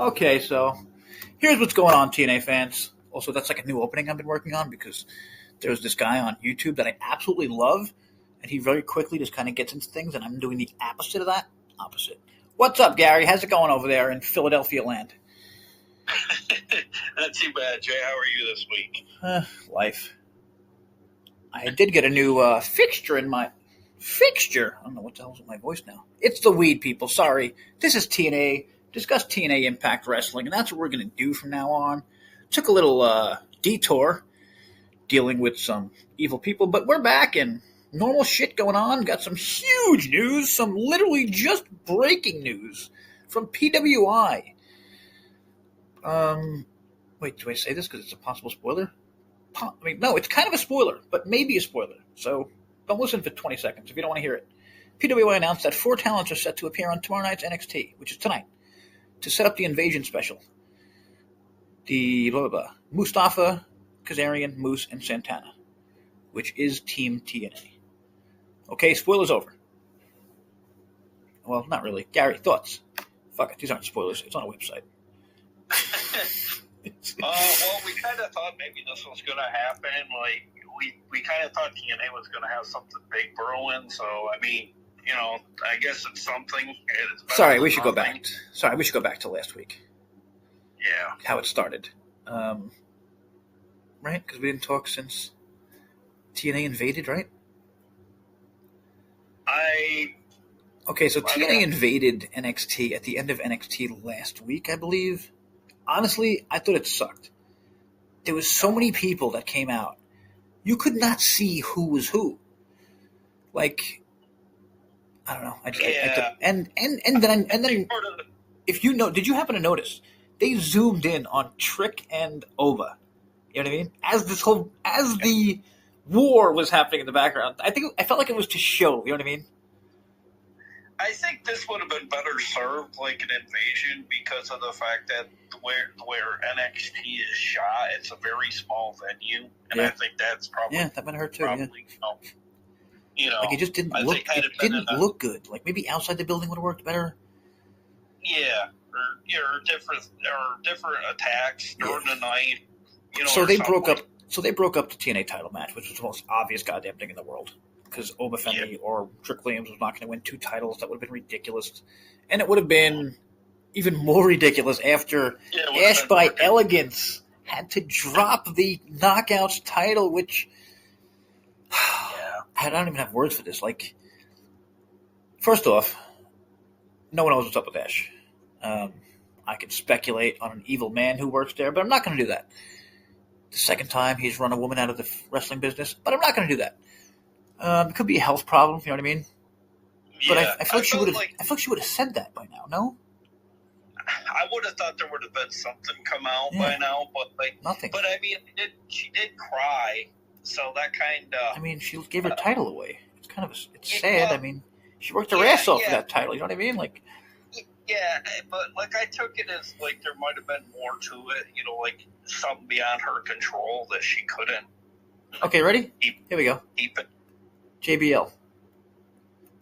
Okay, so here's what's going on, TNA fans. Also, that's like a new opening I've been working on because there's this guy on YouTube that I absolutely love, and he very quickly just kind of gets into things, and I'm doing the opposite of that. Opposite. What's up, Gary? How's it going over there in Philadelphia land? Not too bad, Jay. How are you this week? Life. I did get a new fixture in my... Fixture? I don't know what the hell's with my voice now. It's the weed, people. Sorry. This is TNA. Discuss TNA IMPACT Wrestling, and that's what we're going to do from now on. Took a little detour dealing with some evil people, but we're back and normal shit going on. Got some huge news, some literally just breaking news from PWI. Wait, do I say this because it's a possible spoiler? No, it's kind of a spoiler, but maybe a spoiler. So don't listen for 20 seconds if you don't want to hear it. PWI announced that 4 talents are set to appear on tomorrow night's NXT, which is tonight, to set up the Invasion special. The Mustafa, Kazarian, Moose, and Santana, which is Team TNA. Okay, spoilers over. Well, not really. Gary, thoughts? Fuck it, these aren't spoilers. It's on a website. Well, we kind of thought maybe this was going to happen. Like, we kind of thought TNA was going to have something big brewing. So, I mean, you know, I guess it's something. Sorry, we should go back. Sorry, we should go back to last week. Yeah. How it started. Right? Because we didn't talk since TNA invaded, right? Okay, so TNA invaded NXT at the end of NXT last week, I believe. Honestly, I thought it sucked. There was so many people that came out. You could not see who was who. Like, I don't know. And then if you know, did you happen to notice they zoomed in on Trick and Ova? You know what I mean? As the war was happening in the background, I felt like it was to show. You know what I mean? I think this would have been better served like an invasion because of the fact that where NXT is shot, it's a very small venue, and I think that's probably that might hurt too. Probably, you know, like it just didn't look. It didn't look good. Like maybe outside the building would have worked better. Yeah, or different attacks during the night. You know, so they broke up. So they broke up the TNA title match, which was the most obvious goddamn thing in the world. Because Oba Femi or Trick Williams was not going to win 2 titles. That would have been ridiculous. And it would have been even more ridiculous after Ash by Elegance had to drop the Knockouts title, which I don't even have words for this. Like, first off, no one knows what's up with Ash. I can speculate on an evil man who works there, but I'm not going to do that. The second time he's run a woman out of the wrestling business, but I'm not going to do that. It could be a health problem, you know what I mean? But I feel like she would have. I feel like she would have said that by now. No, I would have thought there would have been something come out by now, but like nothing. But I mean, she did cry, so that kind of. I mean, she gave her title away. It's kind of it's sad. I mean, she worked her ass off for that title. You know what I mean? Like. Yeah, but like I took it as like there might have been more to it. You know, like something beyond her control that she couldn't. Okay, ready? Here we go. Keep it. JBL.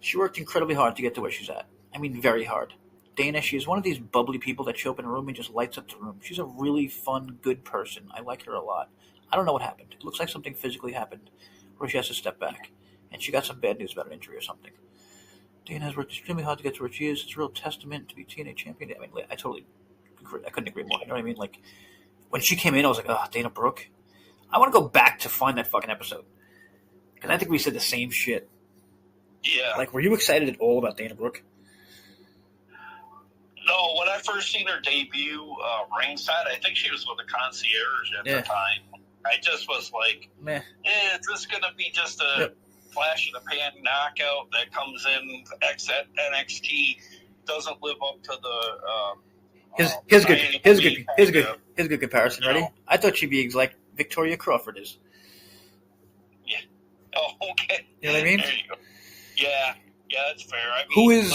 She worked incredibly hard to get to where she's at. I mean, very hard. Dana, she is one of these bubbly people that show up in a room and just lights up the room. She's a really fun, good person. I like her a lot. I don't know what happened. It looks like something physically happened where she has to step back. And she got some bad news about an injury or something. Dana has worked extremely hard to get to where she is. It's a real testament to be TNA champion. I mean, I totally agree. I couldn't agree more. You know what I mean? Like, when she came in, I was like, oh, Dana Brooke. I want to go back to find that fucking episode. Because I think we said the same shit. Yeah. Like, were you excited at all about Dana Brooke? No, when I first seen her debut ringside, I think she was with the concierge at the time. I just was like, meh. Is this going to be just a flash in the pan knockout that comes in at NXT, doesn't live up to the... Here's a good comparison. Ready? I thought she'd be like Victoria Crawford is. Yeah. Oh, okay. You know what I mean? There you go. Yeah, that's fair. I mean, who is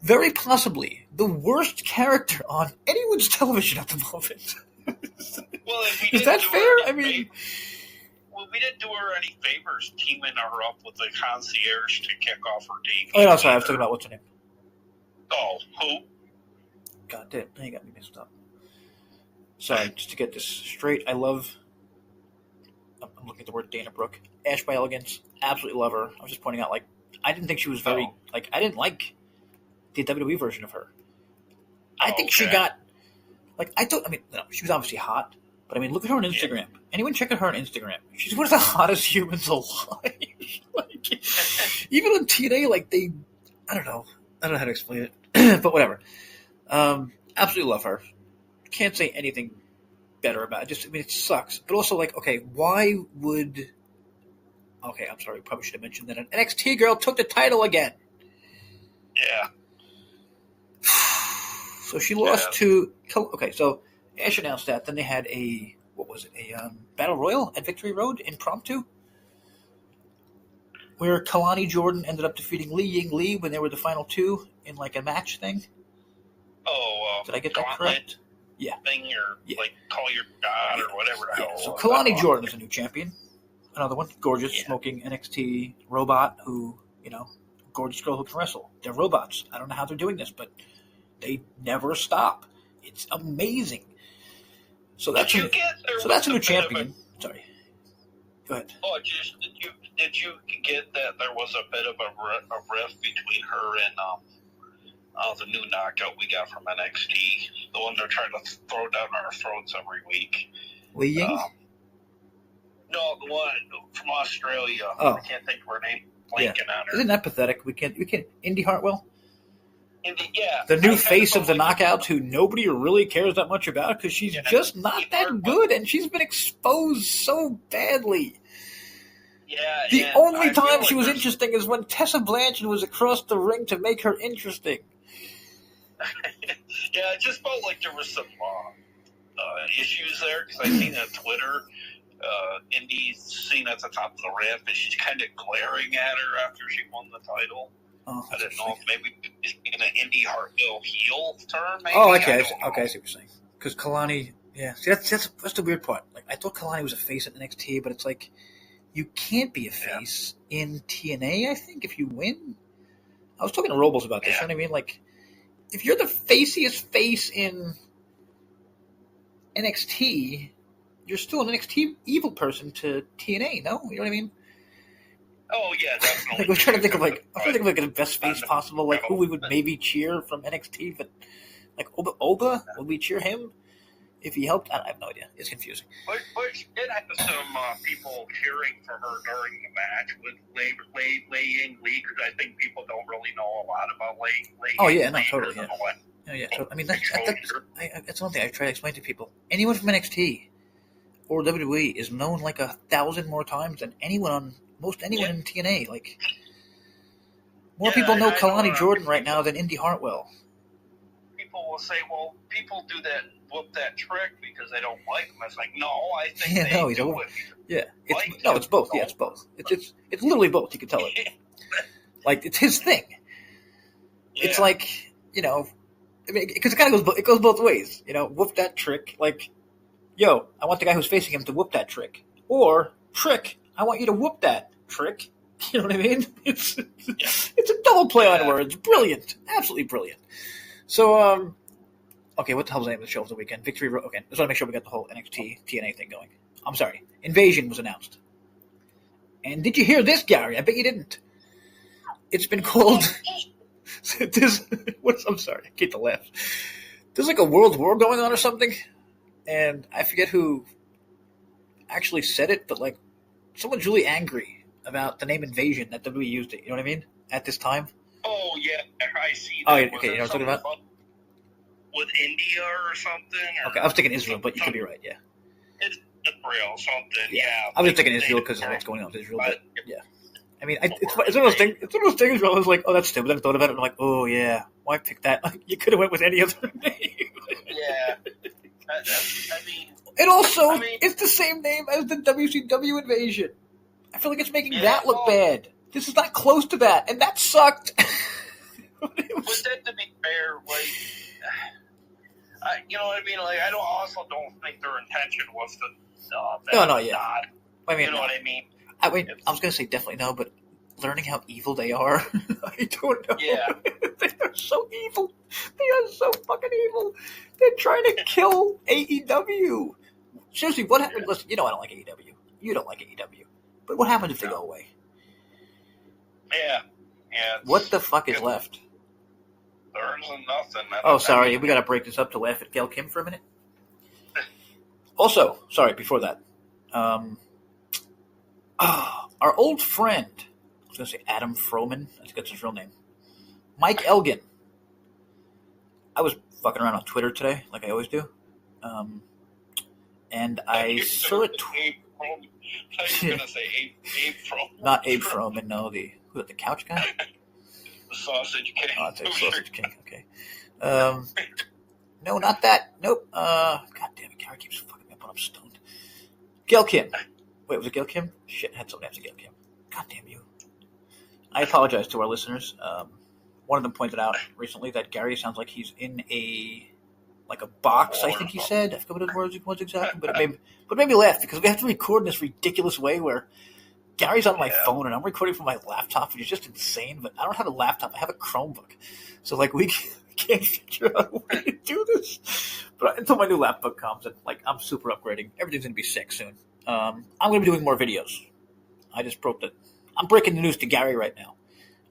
very possibly the worst character on anyone's television at the moment. Well, is that fair? I mean... Well, we didn't do her any favors teaming her up with the concierge to kick off her debut. Oh, no, sorry, I was talking about what's her name. Oh, who? God damn, now you got me mixed up. Sorry, just to get this straight, I'm looking at the word Dana Brooke. Ash by Elegance, absolutely love her. I was just pointing out, like, I didn't think she was very, I didn't like the WWE version of her. I think she got, no, she was obviously hot, but I mean, look at her on Instagram. Yeah. Anyone check out her on Instagram? She's one of the hottest humans alive. Even on TNA, I don't know how to explain it, but whatever. Absolutely love her. Can't say anything better about it. It sucks. But also, why would... Okay, I'm sorry. Probably should have mentioned that an NXT girl took the title again. Yeah. So she lost to... Okay, so Ash announced that. Then they had a Battle Royal at Victory Road, impromptu, where Kalani Jordan ended up defeating Li Ying Li when they were the final two in, a match thing. Did I get that correct? Yeah. Thing or call your god or whatever the hell. So Kalani Jordan is a new champion. Another one, gorgeous, smoking NXT robot who, gorgeous girl who can wrestle. They're robots. I don't know how they're doing this, but they never stop. It's amazing. So that's a new champion. Sorry. Go ahead. Oh, did you get that there was a bit of a rift between her and the new knockout we got from NXT, the one they're trying to throw down our throats every week. Li Ying? No, the one from Australia. Oh. I can't think of her name. Blanking on her. Isn't that pathetic? We can't. Indy Hartwell? Yeah. The new face of the knockouts who nobody really cares that much about because she's just not that good and she's been exposed so badly. Yeah. The only time she was interesting is when Tessa Blanchard was across the ring to make her interesting. Yeah, it just felt like there was some issues there because I seen on Twitter, Indy's seen at the top of the ramp and she's kind of glaring at her after she won the title. Oh, I didn't know if maybe it's in an Indy Hartwell heel turn. Maybe. Oh, okay, I see what you're saying. Because Kalani, see, that's the weird part. I thought Kalani was a face at NXT, but it's you can't be a face in TNA. I think if you win, I was talking to Robles about this. You know what I mean? If you're the faciest face in NXT, you're still an NXT evil person to TNA. No, you know what I mean? Oh yeah, definitely. We're trying to think of the best face possible, who we would maybe cheer from NXT, but Oba, would we cheer him if he helped? I have no idea. It's confusing. But she did have some people cheering for her during the match with Lei Ying Li, because I think people don't really know a lot about Lei. Oh yeah, no, totally. Yeah. Oh yeah. So, I mean, that's one thing I try to explain to people. Anyone from NXT or WWE is known 1,000 more times than anyone in TNA. More people know Kalani Jordan right now than Indy Hartwell. People will say, well, people do that, whoop that trick because they don't like him. It's no, I think they do it. Yeah, it's both. Yeah, it's both. It's literally both. You can tell it. It's his thing. Yeah. It's because it goes both ways. Whoop that trick. Yo, I want the guy who's facing him to whoop that trick. Or, trick, I want you to whoop that trick. You know what I mean? It's a double play on words. Brilliant. Absolutely brilliant. So, okay, what the hell was the name of the show for the weekend? Victory Road. Okay, just want to make sure we got the whole NXT, TNA thing going. I'm sorry. Invasion was announced. And did you hear this, Gary? I bet you didn't. It's been called... I'm sorry. I can't laugh. There's a world war going on or something. And I forget who actually said it, but someone's really angry about the name Invasion that WWE used it. You know what I mean? At this time. Oh yeah, I see. That. Oh, okay. You know what I'm talking about? With India or something. Okay, I was thinking Israel, but you could be right. Yeah. It's Israel something. Yeah. I was just thinking Israel because of what's going on with Israel, but yeah. I mean, it's one of those things. It's one of those things where I was oh, that's stupid. Then I thought about it, and I'm oh yeah, why pick that? You could have went with any other name. Yeah. It's the same name as the WCW Invasion. I feel it's making that look bad. This is not close to that, and that sucked. But then, to be fair, you know what I mean? I also don't think their intention was to. No, yeah. Not, I mean, you know what I mean? I was going to say definitely no, but learning how evil they are. I don't know. Yeah. They are so evil. They are so fucking evil. They're trying to kill AEW. Seriously, what happened? Listen, I don't like AEW. You don't like AEW. But what happens if they go away? Yeah. What the fuck is left? There isn't nothing. Oh, sorry. We got to break this up to laugh at Gail Kim for a minute. Also, sorry, before that. Our old friend, I was going to say Adam Froman. I think that's his real name. Mike Elgin. I was fucking around on Twitter today, like I always do. And I saw a tweet. I was going to say Abe Froman. Not Abe Froman, no. The couch guy? The Sausage King. Oh, I'll take Sausage King, okay. No, not that. Nope. God damn it, Gary keeps fucking me up when I'm stoned. Gail Kim. Wait, was it Gail Kim? Shit, I had something after Gail Kim. God damn you. I apologize to our listeners. One of them pointed out recently that Gary sounds like he's in a box, I think he said. I forget what his words was exactly, but it made me laugh because we have to record in this ridiculous way where Gary's on my phone and I'm recording from my laptop, which is just insane, but I don't have a laptop. I have a Chromebook. So, we can't figure out a way to do this. But until my new laptop comes, and, I'm super upgrading. Everything's going to be sick soon. I'm going to be doing more videos. I just broke that. I'm breaking the news to Gary right now.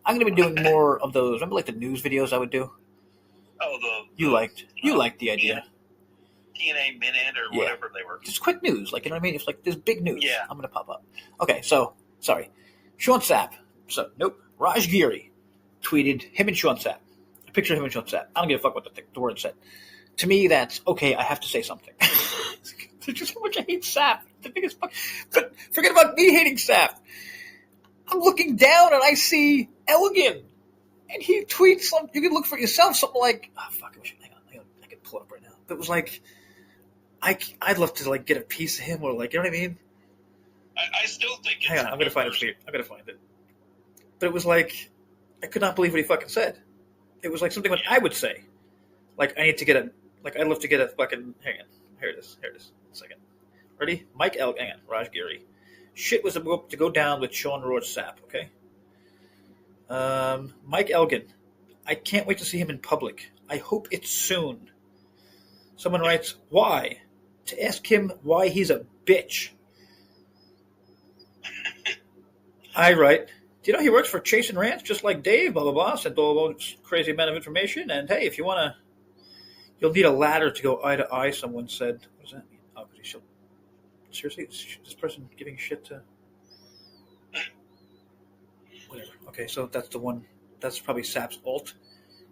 I'm going to be doing more of those. Remember, the news videos I would do? Oh, you liked the idea. TNA Minute or whatever they were. Just quick news, you know what I mean? It's there's big news. Yeah. I'm going to pop up. Okay, so, sorry. Sean Sapp. So, nope. Raj Giri tweeted him and Sean Sapp. A picture of him and Sean Sapp. I don't give a fuck what the word said. To me, that's, okay, I have to say something. There's just how much I hate Sapp. The biggest fuck. But forget about me hating Sapp. I'm looking down and I see Elgin. And he tweets something. You can look for yourself. Something like, fuck, hang on. I can pull it up right now. But it was like, I'd love to get a piece of him or you know what I mean? I still think it's... Hang on, I'm going to find it for you. I'm going to find it. But it was I could not believe what he fucking said. It was something I would say. I need to get I'd love to get a fucking, hang on. Here it is. 1 second. Ready? Mike Elgin, hang on, Raj Giri. Shit was about to go down with Sean Roach Sapp, okay? Mike Elgin. I can't wait to see him in public. I hope it's soon. Someone writes, why? To ask him why he's a bitch. I write, do you know he works for Chase and Rance just like Dave, blah, blah, blah, sent all this crazy amount of information, and hey, if you want to, you'll need a ladder to go eye to eye, someone said. What does that mean? Oh, because he's seriously? Is this person giving shit to... Whatever. Okay, so that's the one. That's probably Sapp's alt.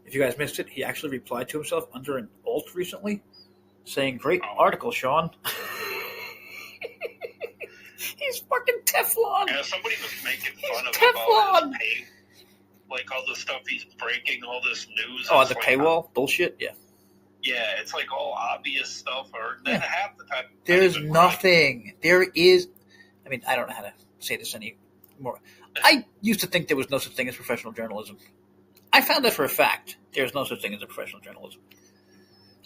If you guys missed it, he actually replied to himself under an alt recently, saying, great article, Sean. He's fucking Teflon. Yeah, somebody was making fun of Teflon. Him about his all the stuff he's breaking, all this news. Oh, the paywall? Bullshit? Yeah. Yeah, it's all obvious stuff, or then half the time. There's nothing. There is... I mean, I don't know how to say this anymore. I used to think there was no such thing as professional journalism. I found that for a fact. There's no such thing as a professional journalism.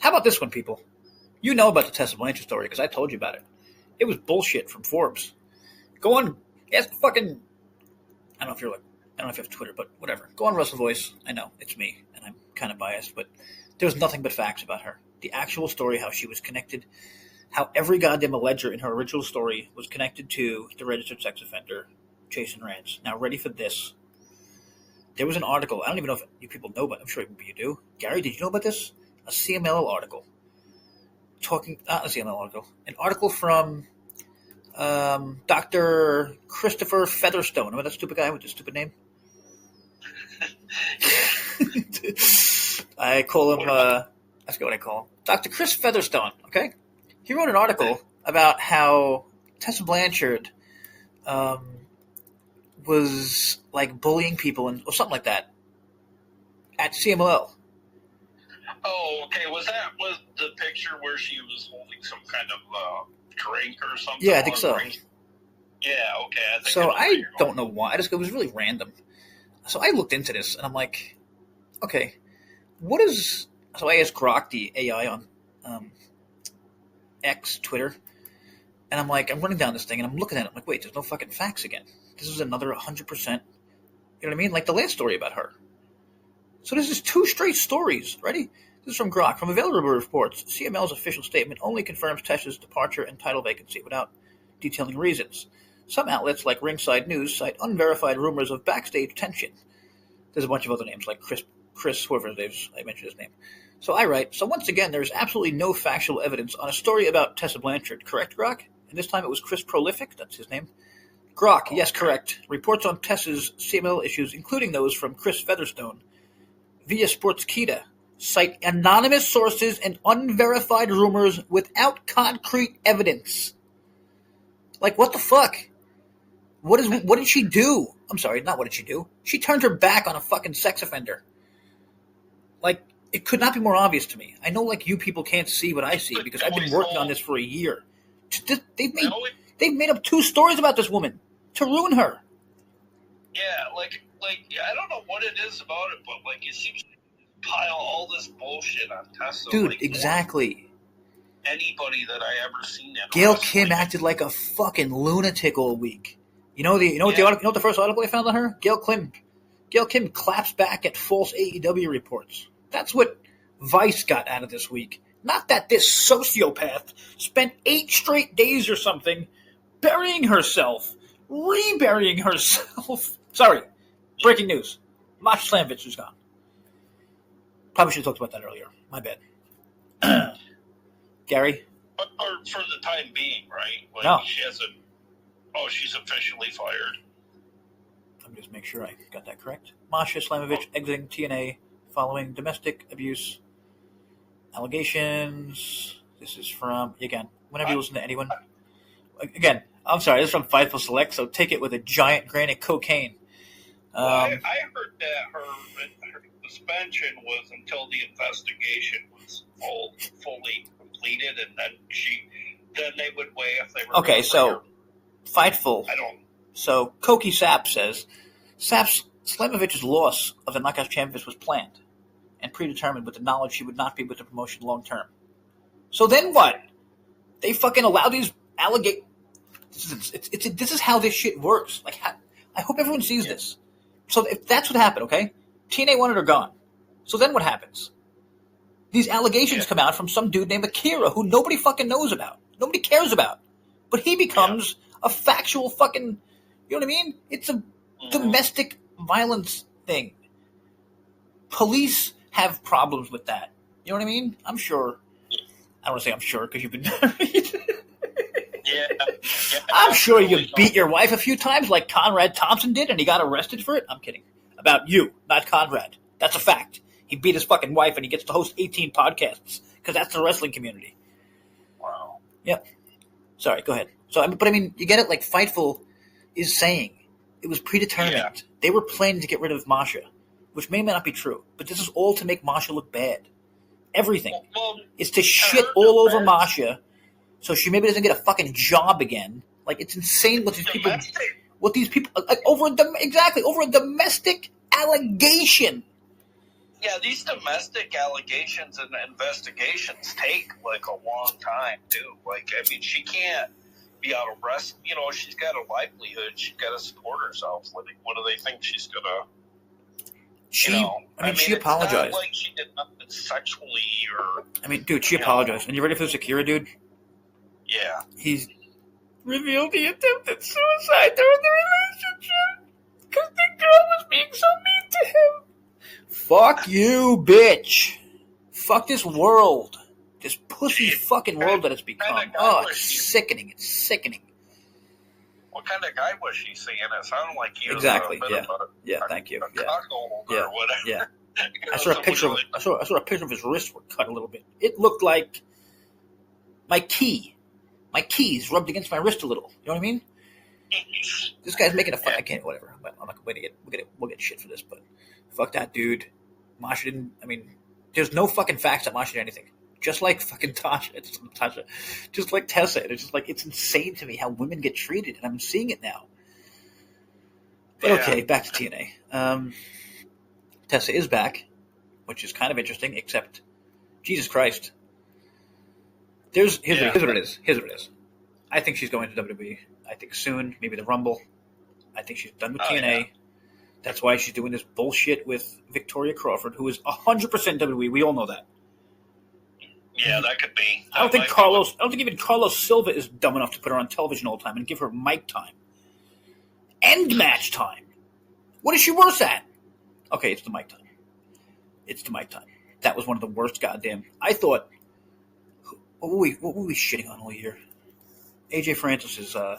How about this one, people? You know about the Tessa Blanchard story because I told you about it. It was bullshit from Forbes. Go on, ask fucking... I don't know if you have Twitter, but whatever. Go on Russell Voice. I know, it's me, and I'm kind of biased, but there's nothing but facts about her. The actual story, how she was connected, how every goddamn alleger in her original story was connected to the registered sex offender, JaySin Rance. Now, ready for this. There was an article. I don't even know if you people know about it. I'm sure you do. Gary, did you know about this? A CMLL article. Not a CMLL article. An article from Dr. Christopher Featherstone. Remember that stupid guy with the stupid name? I call him, I forget what I call him. Dr. Chris Featherstone, okay? He wrote an article about how Tessa Blanchard was bullying people or something like that at CMLL. Oh, okay. Was the picture where she was holding some kind of drink or something? Yeah, I think so. Yeah, okay. I don't know why. It was really random. So I looked into this, and I'm like, okay, what is... So I asked Grok, the AI on X, Twitter, and I'm running down this thing, and I'm looking at it. I'm like, wait, there's no fucking facts again. This is another 100% You know what I mean? Like the last story about her. So this is 2 straight stories. Ready? This is from Grok. From available reports, CML's official statement only confirms Tessa's departure and title vacancy without detailing reasons. Some outlets, like Ringside News, cite unverified rumors of backstage tension. There's a bunch of other names, like Chris, whoever it is, I mentioned his name. So I write, so once again, there is absolutely no factual evidence on a story about Tessa Blanchard, correct, Grok? And this time it was Chris Prolific, that's his name. Grok, yes, correct. Reports on Tessa's CML issues, including those from Chris Featherstone, via Sportskeeda, cite anonymous sources and unverified rumors without concrete evidence. Like, what the fuck? What did she do? I'm sorry, not what did she do. She turned her back on a fucking sex offender. Like, it could not be more obvious to me. I know, like, you people can't see what I see because I've been working on this for a year. They've made up 2 stories about this woman to ruin her. Yeah, like I don't know what it is about it, but like it seems to pile all this bullshit on Tessa. Dude, like, exactly. Anybody that I ever seen in Gail Kim acted like a fucking lunatic all week. You know what the first article I found on her? Gail Kim claps back at false AEW reports. That's what Vice got out of this week. Not that this sociopath spent 8 straight days or something burying herself, reburying herself. Sorry, breaking news. Masha Slamovich is gone. Probably should have talked about that earlier. My bad. Gary? Or for the time being, right? Like, no. She hasn't. Oh, she's officially fired. Let me just make sure I got that correct. Masha Slamovich exiting TNA following domestic abuse allegations. This is from, again, whenever you listen to anyone. Again, I'm sorry, this is from Fightful Select, so take it with a giant grain of cocaine. I heard that her suspension was until the investigation was fully completed, and then they would weigh if they were. Okay, so Fightful. I don't. So Koki Sapp says Slamovich's loss of the Knockout Championship was planned and predetermined with the knowledge she would not be with the promotion long term. So then what? They fucking allow these allegations. This is how this shit works. Like, I hope everyone sees this. So if that's what happened, okay? TNA wanted her gone. So then what happens? These allegations come out from some dude named Akira who nobody fucking knows about. Nobody cares about. But he becomes a factual fucking, you know what I mean? It's a domestic violence thing. Police have problems with that. You know what I mean? I'm sure. I don't want to say I'm sure because you've been married. Yeah. I'm sure you beat your wife a few times like Conrad Thompson did and he got arrested for it. I'm kidding. About you, not Conrad. That's a fact. He beat his fucking wife and he gets to host 18 podcasts because that's the wrestling community. Wow. Yep. Sorry, go ahead. So, but I mean, you get it? Like Fightful is saying it was predetermined. Yeah. They were planning to get rid of Masha, which may not be true, but this is all to make Masha look bad. Everything is to shit all over Masha, so she maybe doesn't get a fucking job again. Like, it's insane what these people, like, over a domestic allegation. Yeah, these domestic allegations and investigations take like a long time too. Like, I mean, she can't be out of rest. You know, she's got a livelihood. She's got to support herself. What do they think she's gonna? She apologized. It's not like she did nothing sexually or. I mean, dude, she apologized. And you ready for this Akira, dude? Yeah. He's revealed he attempted suicide during the relationship because the girl was being so mean to him. Fuck you, bitch. Fuck this world. This pussy fucking world that it's become. Oh, it's sickening. It's sickening. What kind of guy was she seeing? It sounded like he was exactly. A bit of a, thank you. A cuckold or whatever. Yeah. I saw a picture. I saw a picture of his wrists were cut a little bit. It looked like my keys rubbed against my wrist a little. You know what I mean? This guy's making a fun. I can't. Whatever. I'm not going to get. We'll get shit for this, but fuck that dude. Masha didn't. I mean, there's no fucking facts that Masha did anything. Just like fucking Tasha, just like Tessa. It's just like, it's insane to me how women get treated, and I'm seeing it now. But okay, back to TNA. Tessa is back, which is kind of interesting, except, Jesus Christ. Here's what it is. Here's what it is. I think she's going to WWE. I think soon, maybe the Rumble. I think she's done with TNA. That's why she's doing this bullshit with Victoria Crawford, who is 100% WWE. We all know that. Yeah, that could be. I don't think even Carlos Silva is dumb enough to put her on television all the time and give her mic time. End match time. What is she worse at? Okay, it's the mic time. It's the mic time. That was one of the worst goddamn. I thought. What were we shitting on all year? AJ Francis is. Oh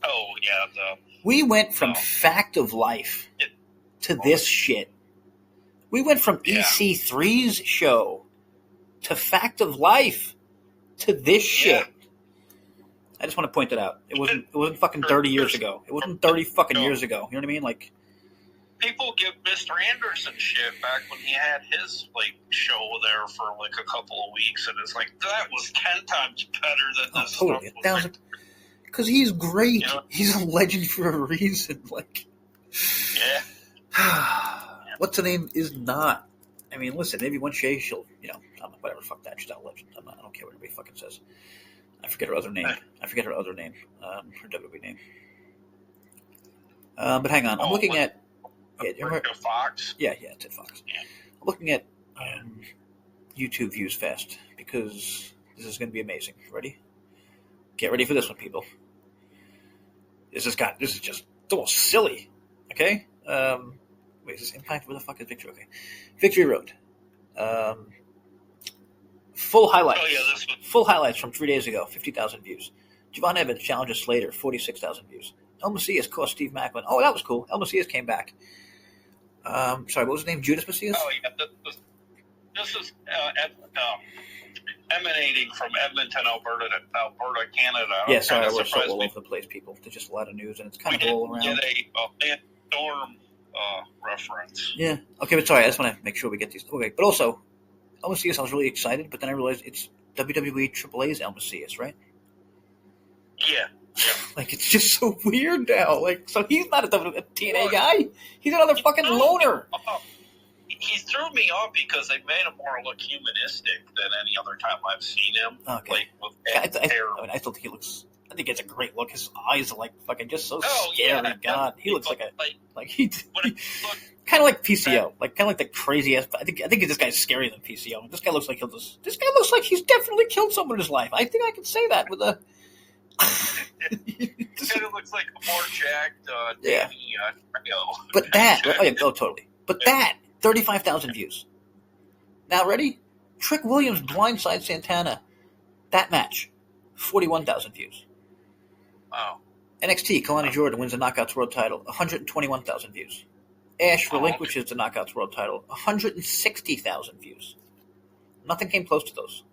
yeah. We went from Fact of Life to this shit. We went from EC3's show to Fact of Life to this shit. I just want to point that out. It wasn't fucking 30 years ago. It wasn't 30 fucking years ago. You know what I mean? Like, people give Mr. Anderson shit back when he had his show there for a couple of weeks, and it's like that was 10 times better than this. Totally, because he's great. You know? He's a legend for a reason. What's the name is not. I mean, listen, maybe one day she'll, whatever, fuck that. She's not a legend. I don't care what everybody fucking says. I forget her other name. Her WWE name. But hang on, I'm looking at. Fox? Yeah, it's at Fox. Yeah. I'm looking at YouTube views fast because this is going to be amazing. Ready? Get ready for this one, people. This is just almost silly. Okay? Wait, is this Impact? Where the fuck is Victory? Okay. Victory Road. Full highlights. Full highlights from 3 days ago. 50,000 views. Javon Evans challenges Slater. 46,000 views. El Macias caught Steve Macklin. Oh, that was cool. El Macias came back. Sorry, what was his name? Judas Macias? Oh, yeah. This is emanating from Edmonton, Alberta, Canada. Yeah, sorry, we're so all over the place, people. There's just a lot of news, and it's kind of all around. We get a storm reference. Yeah. Okay, but sorry, I just want to make sure we get these. Okay, but also, El Macias, I was really excited, but then I realized it's WWE AAA's El Macias, right? Yeah. It's just so weird now. So he's not a TNA guy. He's another fucking loner. He threw me off because they made him more look humanistic than any other time I've seen him. Okay. I still think he looks. I think it's a great look. His eyes are fucking just so scary. Yeah. God, he looks like he kind of like PCO, kind of like the crazy ass. I think this guy's scarier than PCO. This guy looks like he's definitely killed someone in his life. I think I can say that with a. It kind of looks like a more jacked Danny Trejo. But that, totally. But that, 35,000 views. Now, ready? Trick Williams blindside Santana. That match, 41,000 views. Wow. NXT, Kalani Jordan wins the Knockouts World title, 121,000 views. Ash relinquishes the Knockouts World title, 160,000 views. Nothing came close to those.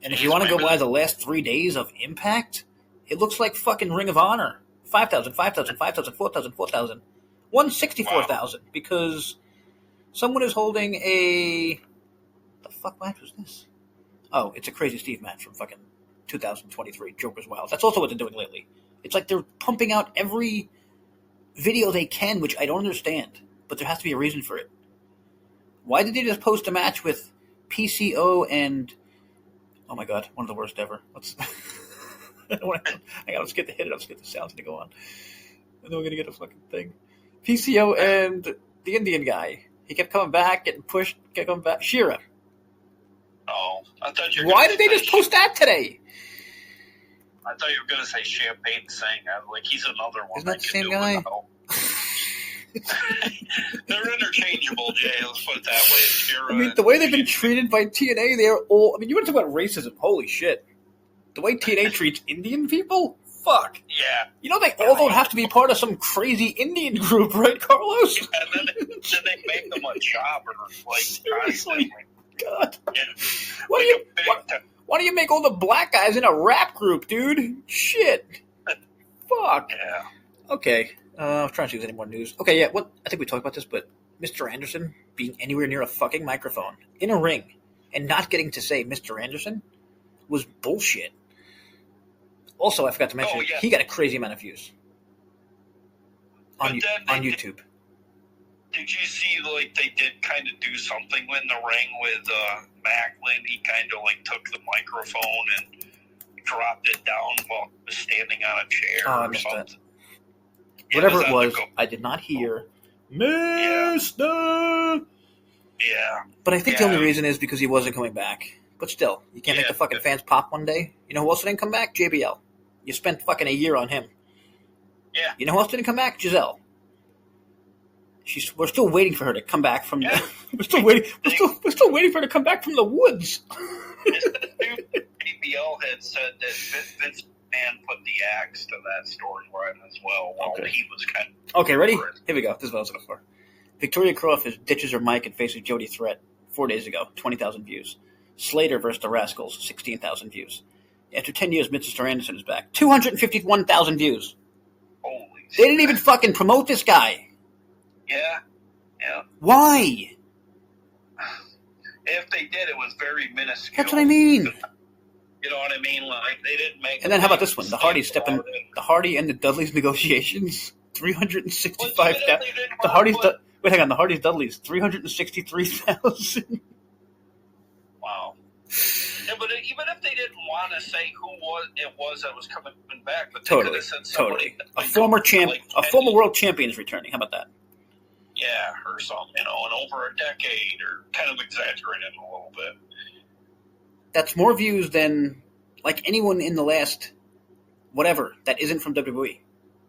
And if you want to go by the last 3 days of Impact, it looks like fucking Ring of Honor. 5,000, 5,000, 5,000, 4,000, 4,000. 164,000 because someone is holding a... The fuck match was this? Oh, it's a Crazy Steve match from fucking 2023, Joker's Wild. That's also what they're doing lately. It's like they're pumping out every video they can, which I don't understand, but there has to be a reason for it. Why did they just post a match with PCO and... Oh my god, one of the worst ever. Hang on, let's get the sounds to go on. And then we're gonna get a fucking thing. PCO and the Indian guy. He kept coming back, getting pushed, kept coming back. Shira. Oh, I thought you were Why did they just post that today? I thought you were gonna say Champagne Singh. He's another one. Isn't that the same guy? They're interchangeable, Jay. Let's put it that way. Shira the way they've been treated by TNA, they're all... you want to talk about racism? Holy shit. The way TNA treats Indian people? Fuck. Yeah. They all don't have to be part of some crazy Indian group, right, Carlos? Yeah, and then they make them a jobber. Seriously. God. Yeah. Why do you make all the black guys in a rap group, dude? Shit. Fuck. Yeah. Okay. I'm trying to see if there's any more news. Okay, yeah, I think we talked about this, but Mr. Anderson being anywhere near a fucking microphone in a ring and not getting to say Mr. Anderson was bullshit. Also, I forgot to mention, he got a crazy amount of views on YouTube. Did you see, they did kind of do something in the ring with Macklin? He kind of, took the microphone and dropped it down while he was standing on a chair or something. whatever it was, I did not hear, Mister. Yeah. But I think the only reason is because he wasn't coming back. But still, you can't make the fucking fans pop one day. You know who else didn't come back? JBL. You spent fucking a year on him. Yeah. You know who else didn't come back? Giselle. We're still waiting for her to come back from. We're still waiting. We're still waiting for her to come back from the woods. JBL had said that Vince McMahon put the axe to that storyline as well while he was kind of. Okay, ready? Here we go. This is what I was looking for. Victoria Croft ditches her mic and faces Jody Threat 4 days ago. 20,000 views. Slater versus the Rascals. 16,000 views. After 10 years, Mr. Anderson is back. 251,000 views. Holy shit. They didn't even fucking promote this guy. Yeah. Why? If they did, it was very minuscule. That's what I mean. You know what I mean? Like, they didn't make. And then how about this one? The Hardy and the Dudleys negotiations. 365,000. The Hardys. Wait, hang on. The Hardys Dudleys. 363,000. Wow. Yeah, but even if they didn't want to say who it was that was coming back, but they could have said somebody. A former world champion is returning. How about that? Yeah, or something, in over a decade, or kind of exaggerated a little bit. That's more views than like anyone in the last whatever that isn't from WWE.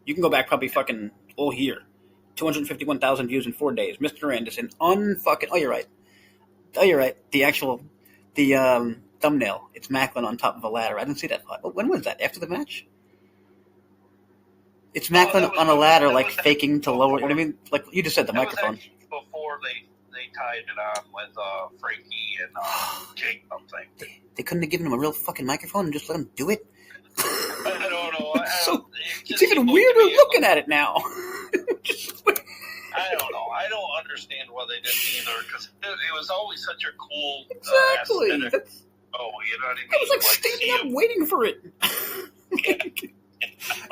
You can go back probably fucking all year. 251,000 views in 4 days. Mr. Anderson, unfucking. Oh, you're right. The thumbnail. It's Macklin on top of a ladder. I didn't see that. When was that? After the match? It's Macklin on a ladder, like faking to lower. You know what I mean? Like you just said, the microphone. Before they tied it on with Frankie and Jake something. They couldn't have given him a real fucking microphone and just let him do it. I don't know. It's even weirder looking at it now. I don't know. I don't understand why they didn't either, because it was always such a cool exactly. You know what I mean? I was like standing up waiting for it.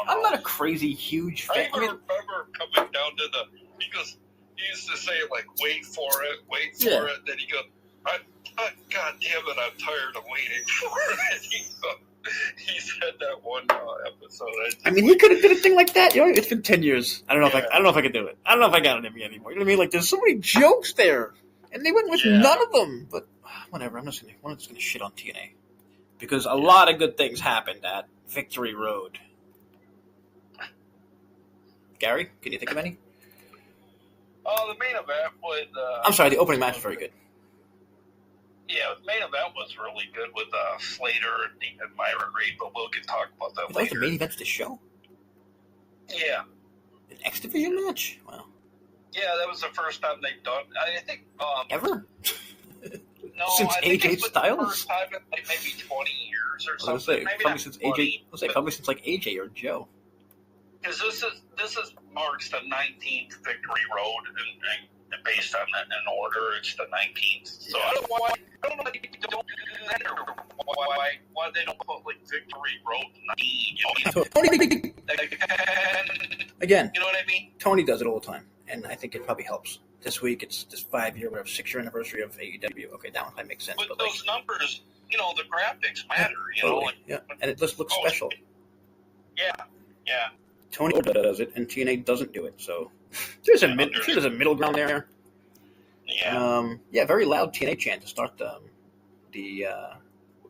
I'm not a crazy huge fan. I remember coming down to he used to say like, wait for it. Then he goes, God damn it, I'm tired of waiting for it. He said that one episode. I mean, he could have did a thing like that. You know, it's been 10 years. I don't know if I could do it. I don't know if I got it in me anymore. You know what I mean? Like, there's so many jokes there, and they went with none of them. But whatever. I'm just gonna shit on TNA because a lot of good things happened at Victory Road. Gary, can you think of any? The main event was. I'm sorry. The opening match was very good. Yeah, the main event was really good with Slater and Myra Reed, but we'll talk about that later. That was the main event of the show? Yeah. An X Division match? Wow. Yeah, that was the first time they've done. I think. Ever? No, since I think AJ it's Styles? The first time in like maybe 20 years or something. Probably since AJ. Probably since like AJ or Joe. Because this is marks the 19th Victory Road, and based on that in order, it's the 19th. So I don't know why they don't do that, or why they don't put like Victory Road 19. Again, you know what I mean? Tony does it all the time, and I think it probably helps. This week, it's this 5-year, 6-year anniversary of AEW. Okay, that one probably makes sense. But those numbers, the graphics matter. Totally. And it just looks special. Yeah. Tony does it, and TNA doesn't do it. So there's a middle ground there. Yeah. Very loud TNA chant to start the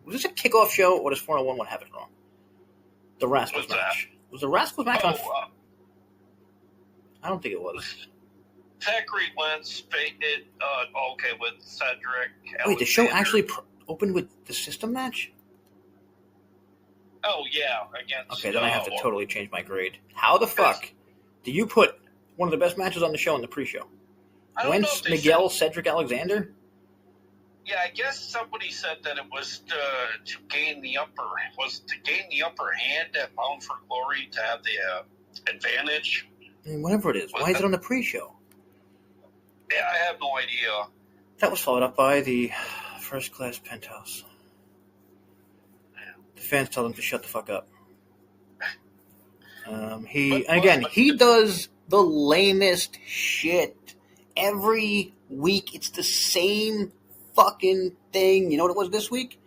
was this a kickoff show, or does 401 have it wrong? The Rascals match. Was the Rascals match on? I don't think it was. Zachary Wentz faded. With Cedric. Wait, the show actually opened with the system match? Oh, yeah. Okay, then I have to totally change my grade. How the fuck do you put one of the best matches on the show in the pre-show? Wentz, Miguel, Cedric Alexander? Yeah, I guess somebody said that it was to gain the upper hand at Bound for Glory to have the advantage. I mean, whatever it is. Why is it on the pre-show? Yeah, I have no idea. That was followed up by the First Class Penthouse. The fans tell them to shut the fuck up. He does the lamest shit. Every week, it's the same fucking thing. You know what it was this week?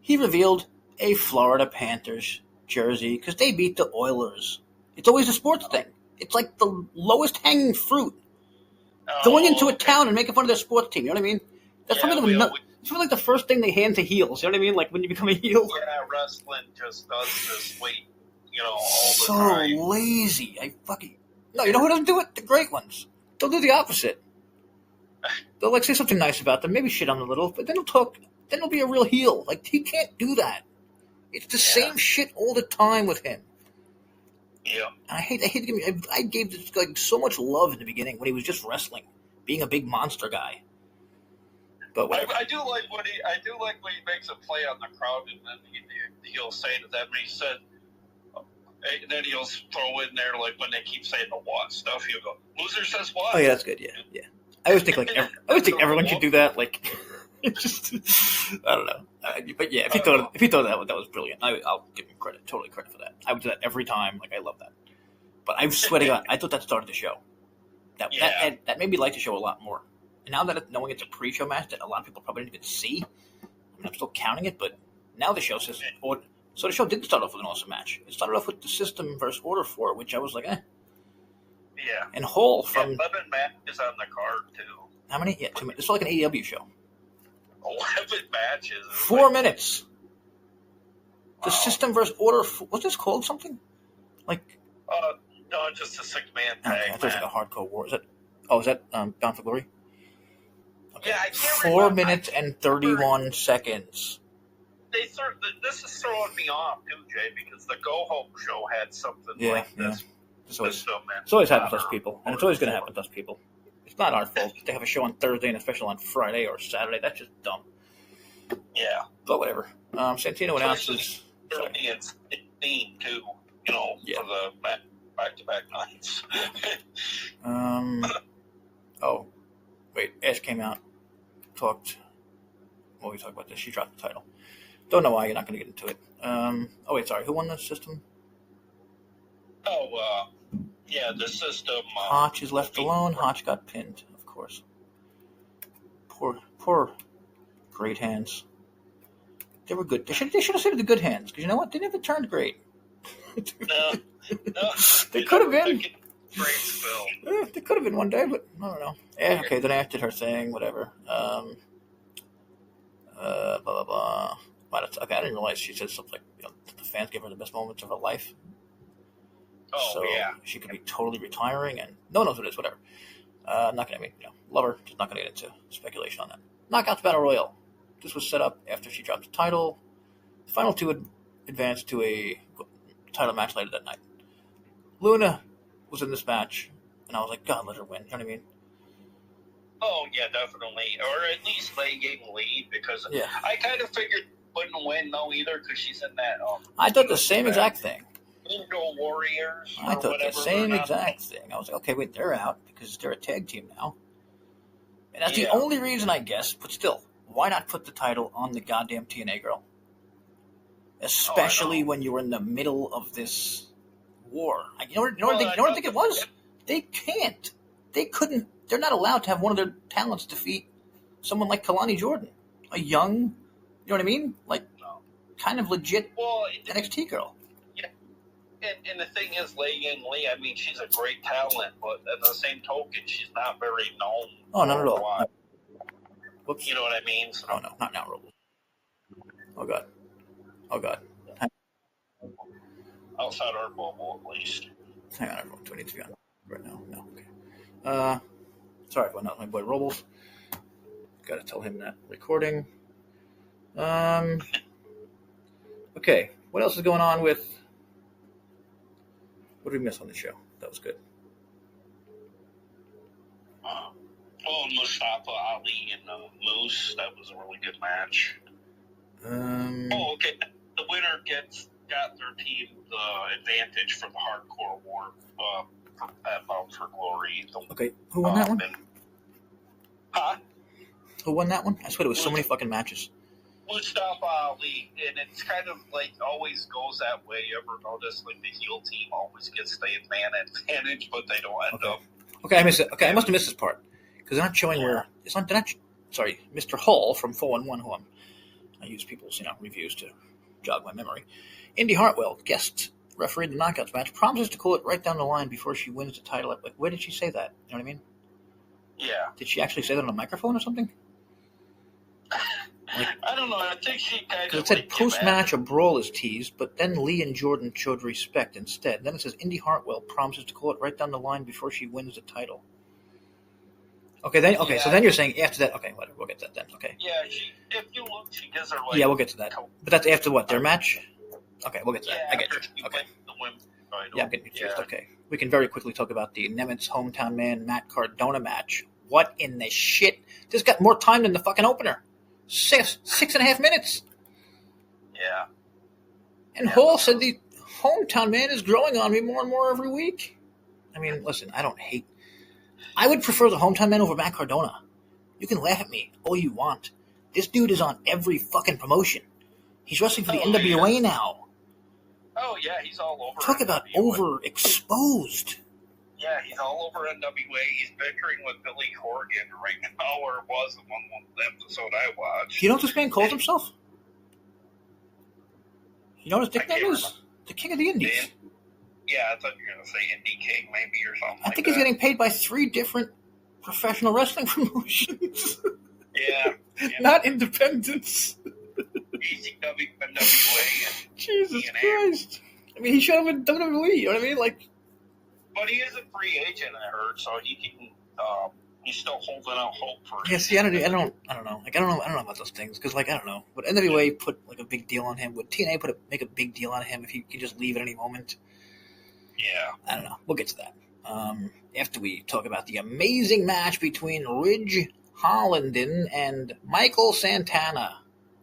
He revealed a Florida Panthers jersey because they beat the Oilers. It's always a sports thing. It's like the lowest hanging fruit. Going into a town and making fun of their sports team. You know what I mean? That's probably like the first thing they hand to heels. You know what I mean? Like when you become a heel. Yeah, wrestling just does this wait, all the time. So lazy. No, you know who doesn't do it? The great ones. They'll do the opposite. They'll like say something nice about them, maybe shit on them a little, but then they'll be a real heel. Like he can't do that. It's the same shit all the time with him. Yeah. I gave this guy so much love in the beginning when he was just wrestling, being a big monster guy. But I do like when he makes a play on the crowd, and then he'll say to them, he said, and then he'll throw in there like when they keep saying the what stuff, he'll go, "Loser says what." Oh yeah, that's good. Yeah. I always think everyone should do that. Like, it's just I don't know. But yeah, if he thought that was brilliant. I'll give him totally credit for that. I would do that every time. Like I love that. But I swear to God, I thought that started the show. That made me like the show a lot more. And now that knowing it's a pre-show match that a lot of people probably didn't even see, I'm still counting it. But now the show says, so the show did start off with an awesome match. It started off with the System versus Order 4, which I was like, eh. Yeah. And Hall from 11 matches on the card too. How many? Yeah, 2 minutes. It's like an AEW show. 11 matches. 4 minutes. The System versus Order. What's this called? Something like? No, just a 6-man tag. Okay, I thought it was like a hardcore war. Is that Bound for Glory? Okay. Yeah, I can't 4 remember. minutes and 31 seconds. This is throwing me off too, Jay, because the Go Home show had something like this. It's always happens to us people, and it's always going to happen to us people. It's not our fault. They have a show on Thursday and a special on Friday or Saturday. That's just dumb. Yeah. But whatever. Santino announces 30 and 16 too, for the back-to-back nights. Oh, wait. Ash came out, talked. Well, we talked about this. She dropped the title. Don't know why. You're not going to get into it. Oh, wait. Sorry. Who won the System? The System. Hotch is left alone. Hotch got pinned, of course. Poor Great Hands. They were good. They should have said the Good Hands, because you know what? They never turned great. No. They could have been. Great spell. Yeah, they could have been one day, but I don't know. Yeah, okay, then Ash did her thing, whatever. Blah, blah, blah. Okay, I didn't realize she said something like, the fans gave her the best moments of her life. Oh, so yeah. She could be totally retiring, and no one knows what it is, whatever. I'm not going to, love her, just not going to get into speculation on that. Knockouts Battle Royal. This was set up after she dropped the title. The final two would advance to a title match later that night. Luna was in this match, and I was like, God, let her win. You know what I mean? Oh, yeah, definitely. Or at least game lead, because I kind of figured wouldn't win, either, because she's in that... I thought the same exact thing. Angel Warriors. I thought the same exact thing. I was like, okay, wait, they're out, because they're a tag team now. And that's the only reason, I guess, but still, why not put the title on the goddamn TNA girl? Especially when you were in the middle of this war. You know what I think it was? They can't. They couldn't. They're not allowed to have one of their talents defeat someone like Kalani Jordan. A young, you know what I mean? Like, kind of legit NXT girl. Yeah. And the thing is, Leigh Lee, I mean, she's a great talent, but at the same token, she's not very known. Oh, not at all. Whoops. You know what I mean? So, oh, no, not now, Robles. Oh, God. Outside our bubble, at least. Hang on, everyone. Do I need to be on right now? No, okay. Sorry, everyone. That was my boy Robles. Got to tell him that. Recording. Okay. What else is going on with... What did we miss on the show? That was good. Mustafa Ali and Moose. That was a really good match. Okay. The winner got their team the advantage for the hardcore war at Bound for Glory. Okay. Who won that one? Who won that one? I swear there was so many fucking matches. Mustafa Ali, and it's kind of like always goes that way. You ever notice like the heel team always gets the advantage, but they don't end up. Okay, I missed it. Okay, I must have missed this part because they're not showing where it's not. Sorry, Mr. Hall from 411, who I use people's reviews to jog my memory. Indy Hartwell guest refereed the knockouts match, promises to call it right down the line before she wins the title. Like, where did she say that? You know what I mean? Yeah. Did she actually say that on a microphone or something? Like, I don't know. I think she kind of. It said post-match a brawl is teased, but then Lee and Jordan showed respect instead. Then it says Indy Hartwell promises to call it right down the line before she wins the title. Okay, then so then you're saying after that. Okay, whatever. We'll get to that then. Okay. Yeah, if you look, she gives her like. Yeah, we'll get to that. But that's after what, their match? Okay, we'll get to that. I get you. Okay. Yeah, I'm getting confused. Yeah. Okay, we can very quickly talk about the Nemitz hometown man Matt Cardona match. What in the shit? This got more time than the fucking opener. 6.5 minutes. Yeah. And Hall said the hometown man is growing on me more and more every week. I mean, listen, I would prefer the hometown man over Matt Cardona. You can laugh at me all you want. This dude is on every fucking promotion. He's wrestling for the NWA now. Oh, yeah, he's all over. Talk about overexposed. Yeah, he's all over NWA. He's bickering with Billy Corgan right now, or was in one episode I watched. You know what this man calls himself? You know what his nickname is? The King of the Indies. Yeah, I thought you were going to say Indie King maybe or something I think he's getting paid by 3 different professional wrestling promotions. Yeah. Not independents. ECW, NWA, and Jesus TNA. Christ. I mean, he showed up in WWE, you know what I mean? Like, but he is a free agent, I heard, so he can. He's still holding out hope for. Yeah, see, I don't know. Like, I don't know about those things because, like, I don't know. Would NWA put like a big deal on him? Would TNA make a big deal on him if he could just leave at any moment? Yeah, I don't know. We'll get to that after we talk about the amazing match between Ridge Hollandin and Michael Santana.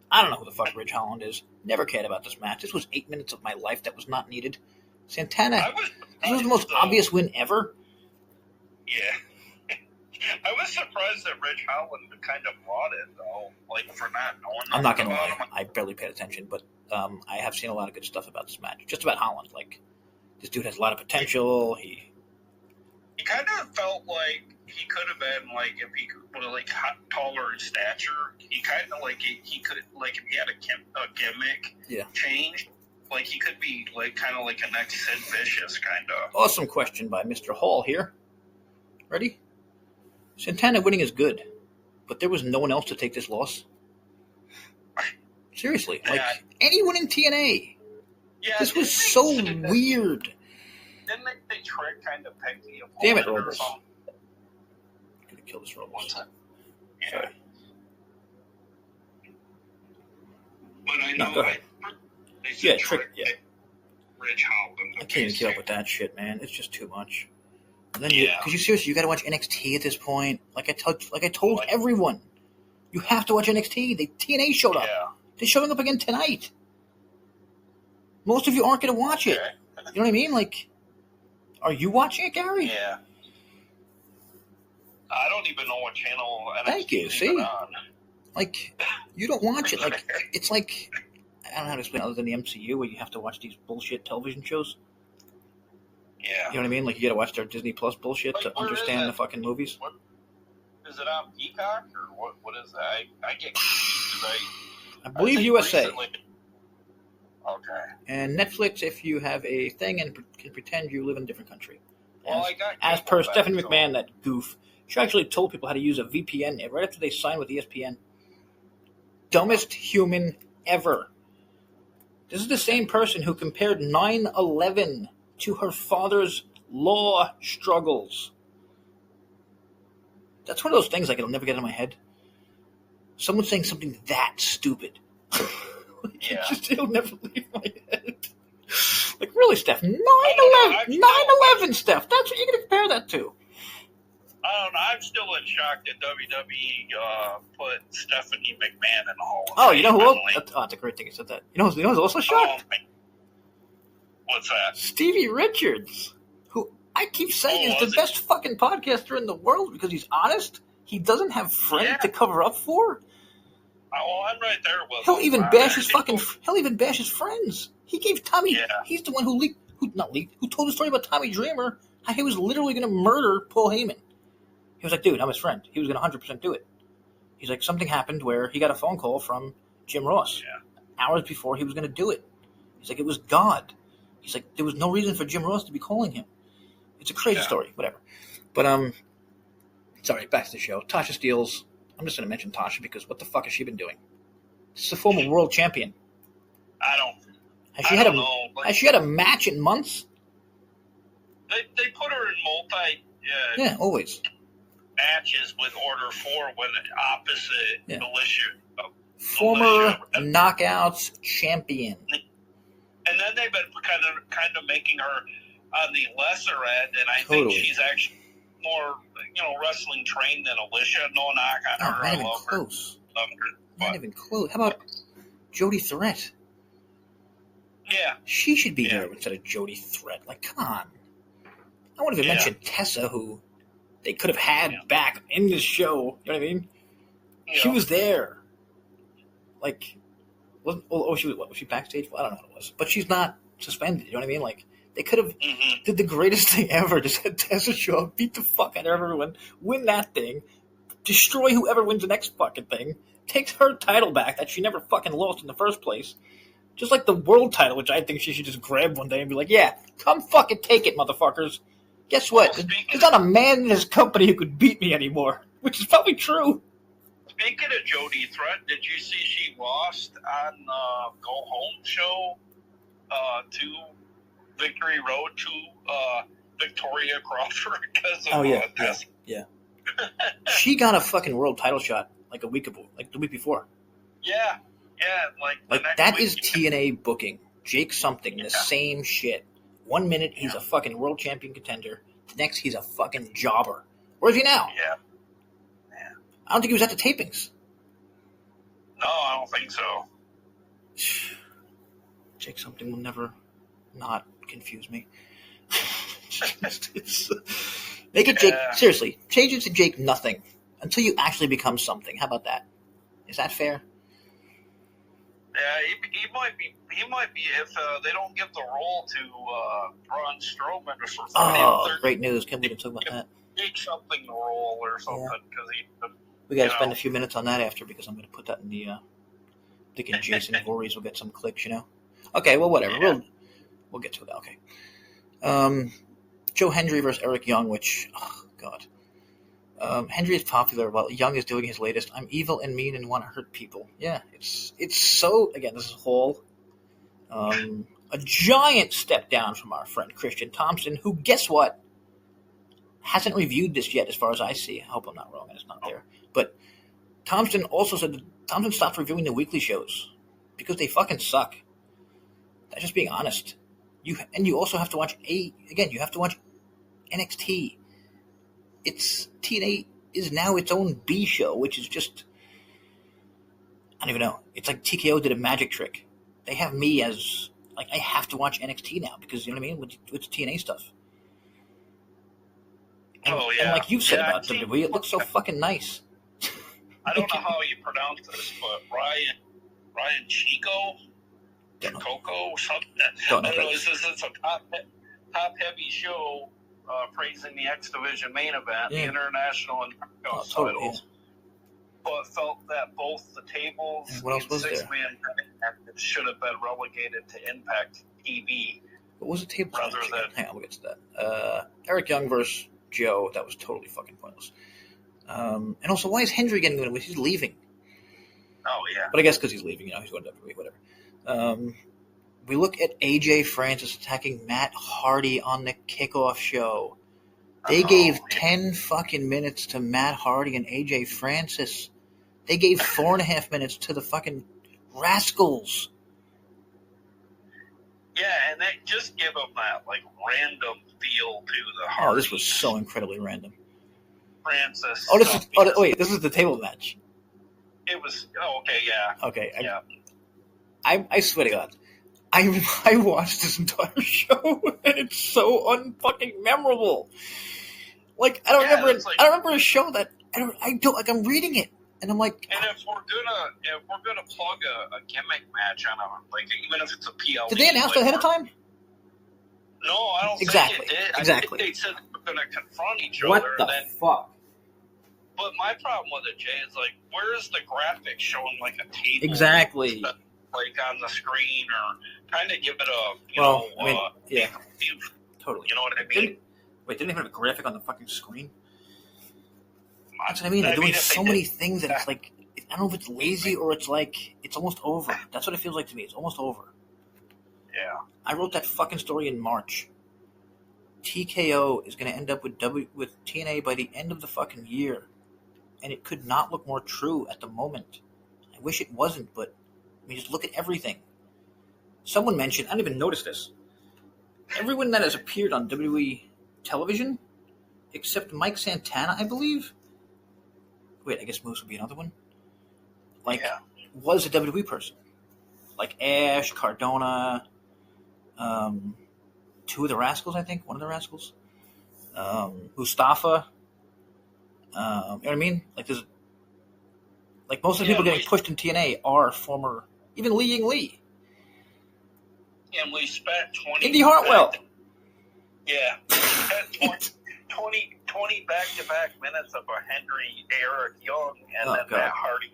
I don't know who the fuck Ridge Holland is. Never cared about this match. This was 8 minutes of my life that was not needed. Santana, this was the most obvious win ever. Yeah. I was surprised that Ridge Holland kind of brought it, though, like, for not knowing. I'm not going to lie. I barely paid attention, but I have seen a lot of good stuff about this match. Just about Holland. Like, this dude has a lot of potential. He kind of felt like he could have been, like, if he was, like, taller in stature, he kind of, like, he could, like, if he had a gimmick change, like, he could be, like, kind of like a next Sid Vicious, kind of. Awesome question by Mr. Hall here. Ready? Santana winning is good, but there was no one else to take this loss. Seriously. Like, anyone in TNA. Yeah, this was so weird. Didn't they kind of pick the opponent? Damn it, Robles. I'm going to kill this Robles. Yeah. Sorry. But I know Ridge Holland. I can't even keep up with that shit, man. It's just too much. And then because you seriously, you got to watch NXT at this point. Like I told everyone, you have to watch NXT. The TNA showed up. Yeah. They're showing up again tonight. Most of you aren't going to watch it. You know what I mean? Like, are you watching it, Gary? Yeah. I don't even know what channel NXT Thank you. is See, on. like, you don't watch it. Like, it's like, I don't know how to explain it other than the MCU where you have to watch these bullshit television shows. Yeah. You know what I mean? Like, you got to watch their Disney Plus bullshit to understand the fucking movies. What, is it on Peacock or what is that? I get confused because I believe USA. Recently, okay. And Netflix, if you have a thing and can pretend you live in a different country. Well, as per Stephanie McMahon, that goof, she actually told people how to use a VPN right after they signed with ESPN. Dumbest human ever. This is the same person who compared 9/11 to her father's law struggles. That's one of those things like it'll never get in my head. Someone saying something that stupid. It'll never leave my head. Like, really, Steph? 9/11, Steph. That's what you're going to compare that to. I don't know. I'm still in shock that WWE put Stephanie McMahon in the Hall of Fame. Oh, you know who? That's a great thing you said that. You know who's also shocked? What's that? Stevie Richards, who I keep saying is the best fucking podcaster in the world because he's honest. He doesn't have friends to cover up for. Oh, I'm right there with He'll even bash his friends. He gave Tommy. Yeah. He's the one who told the story about Tommy Dreamer. How he was literally going to murder Paul Heyman. He was like, dude, I'm his friend. He was going to 100% do it. He's like, something happened where he got a phone call from Jim Ross hours before he was going to do it. He's like, it was God. He's like, there was no reason for Jim Ross to be calling him. It's a crazy story, whatever. But sorry, back to the show. Tasha Steelz. I'm just going to mention Tasha because what the fuck has she been doing? She's a former world champion. Has she had a match in months? They put her in always matches with Order 4 when opposite Alicia. Former Knockouts champion. And then they've been kind of making her on the lesser end, and I think she's actually more, wrestling trained than Alicia. No knock on her. Not even close. Not even close. How about Jody Threat? Yeah. She should be there instead of Jody Threat. Like, come on. I won't even mention Tessa, who they could have had back in this show. You know what I mean? Yeah. She was there. Like, was she backstage? Well, I don't know what it was. But she's not suspended. You know what I mean? Like, they could have did the greatest thing ever. Just had Tessa show up, beat the fuck out of everyone, win that thing, destroy whoever wins the next fucking thing, takes her title back that she never fucking lost in the first place. Just like the world title, which I think she should just grab one day and be like, yeah, come fucking take it, motherfuckers. Guess what? There's not a man in this company who could beat me anymore, which is probably true. Speaking of Jody Threat, did you see she lost on the Go Home show to Victory Road to Victoria Crawford? Yeah. She got a fucking world title shot like the week before. Yeah, like that is TNA booking. Jake something, the same shit. 1 minute he's a fucking world champion contender. The next he's a fucking jobber. Where's he now? Yeah. I don't think he was at the tapings. No, I don't think so. Jake something will never not confuse me. Make it Jake. Seriously, change it to Jake nothing until you actually become something. How about that? Is that fair? Yeah, he might be. He might be if they don't give the role to Braun Strowman or something. Great news! Can't believe we talk about that. Jake something the role or something because we got to spend a few minutes on that after because I'm going to put that in the. Thinking JaySin Vorhees will get some clicks, Okay, well, whatever. Yeah. We'll get to that. Okay. Joe Hendry versus Eric Young, which, oh God. Hendry is popular while Young is doing his latest. I'm evil and mean and want to hurt people. Yeah, it's so. Again, this is Hall. A giant step down from our friend Christian Thompson, who, guess what, hasn't reviewed this yet, as far as I see. I hope I'm not wrong and it's not there. But Thompson also said that Thompson stopped reviewing the weekly shows because they fucking suck. That's just being honest. You also have to watch you have to watch NXT. TNA is now its own B show, which is just, I don't even know. It's like TKO did a magic trick. They have me as, like, I have to watch NXT now because, you know what I mean, with TNA stuff. And, and like you said about WWE, it looks so fucking nice. I don't know how you pronounce this, but Ryan Chico? Coco? Something. I don't know. It's a top-heavy show praising the X Division main event, the International and Knockouts titles. But felt that both the tables and six-man should have been relegated to Impact TV. What was the table? Hang on, we'll get to that. Eric Young versus Joe, that was totally fucking pointless. And also, why is Hendry getting in? He's leaving. Oh, yeah. But I guess because he's leaving, he's going to WWE, whatever. We look at AJ Francis attacking Matt Hardy on the kickoff show. They gave 10 fucking minutes to Matt Hardy and AJ Francis. They gave 4.5 minutes to the fucking Rascals. Yeah, and they just give them that, like, random feel to the Hardys. Oh, this was so incredibly random. Francis. This is the table match. It was, okay, yeah. Okay. Yeah. I swear to God, I watched this entire show and it's so unfucking memorable. Like, I don't remember a show that I'm reading it and I'm like. And if we're gonna plug a gimmick match on even if it's a PLE. Did they announce that ahead of time? No, I don't think it did. Exactly. I think they said they were gonna confront each other. What the fuck? But my problem with it, Jay, is like, where's the graphic showing like a table? Exactly. like on the screen, or kind of give it a yeah, totally. You know what I mean? Didn't even have a graphic on the fucking screen. That's what I mean. They're doing so many things that it's like, I don't know if it's lazy or it's like it's almost over. That's what it feels like to me. It's almost over. Yeah. I wrote that fucking story in March. TKO is going to end up with TNA by the end of the fucking year. And it could not look more true at the moment. I wish it wasn't, but I mean, just look at everything. Someone mentioned, I didn't even notice this. Everyone that has appeared on WWE television, except Mike Santana, I believe. Wait, I guess Moose would be another one. Was a WWE person. Like Ash, Cardona, two of the Rascals, I think. One of the Rascals. Mustafa. You know what I mean? Like there's, like most of the people getting pushed in TNA are former, even Li Ying Lee. And we spent 20. Indy Hartwell. Yeah, we spent 20 back-to-back minutes of a Henry Eric Young and then Matt Hardy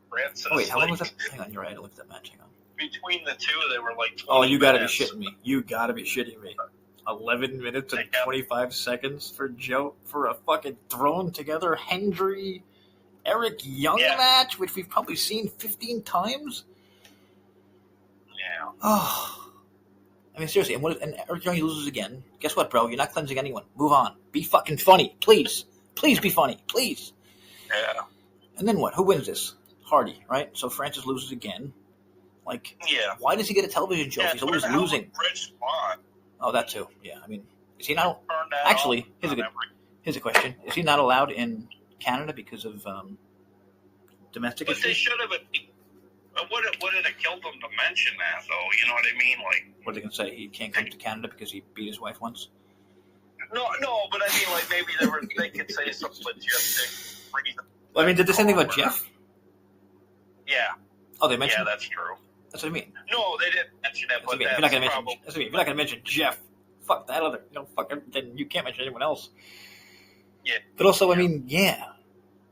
Francis. Oh wait, how long was that? Hang on, you're right. I looked at that match. Hang on. Between the two, they were like 20 Oh, you gotta minutes. be shitting me. You gotta be shitting me. 11 minutes and 25 seconds for a fucking thrown together Hendry Eric Young match, which we've probably seen 15 times. Yeah. Oh. I mean, seriously, and Eric Young loses again. Guess what, bro? You're not cleansing anyone. Move on. Be fucking funny. Please. Please be funny. Please. Yeah. And then what? Who wins this? Hardy, right? So Francis loses again. Like, why does he get a television show if he's always losing? Oh, that too. Yeah, I mean, is he not? Actually, here's a question: is he not allowed in Canada because of domestic issues? But they should have. Would it have killed them to mention that, though? You know what I mean? Like, what are they gonna say? He can't come to Canada because he beat his wife once? No, but I mean, like maybe they could say some logistic reason. Well, I mean, did they say anything about Jeff? Yeah. Oh, they mentioned. Yeah, that's true. That's what I mean. No, they didn't mention that. But if you're not gonna mention Jeff, fuck that other. Then you can't mention anyone else. Yeah. But also, I mean, you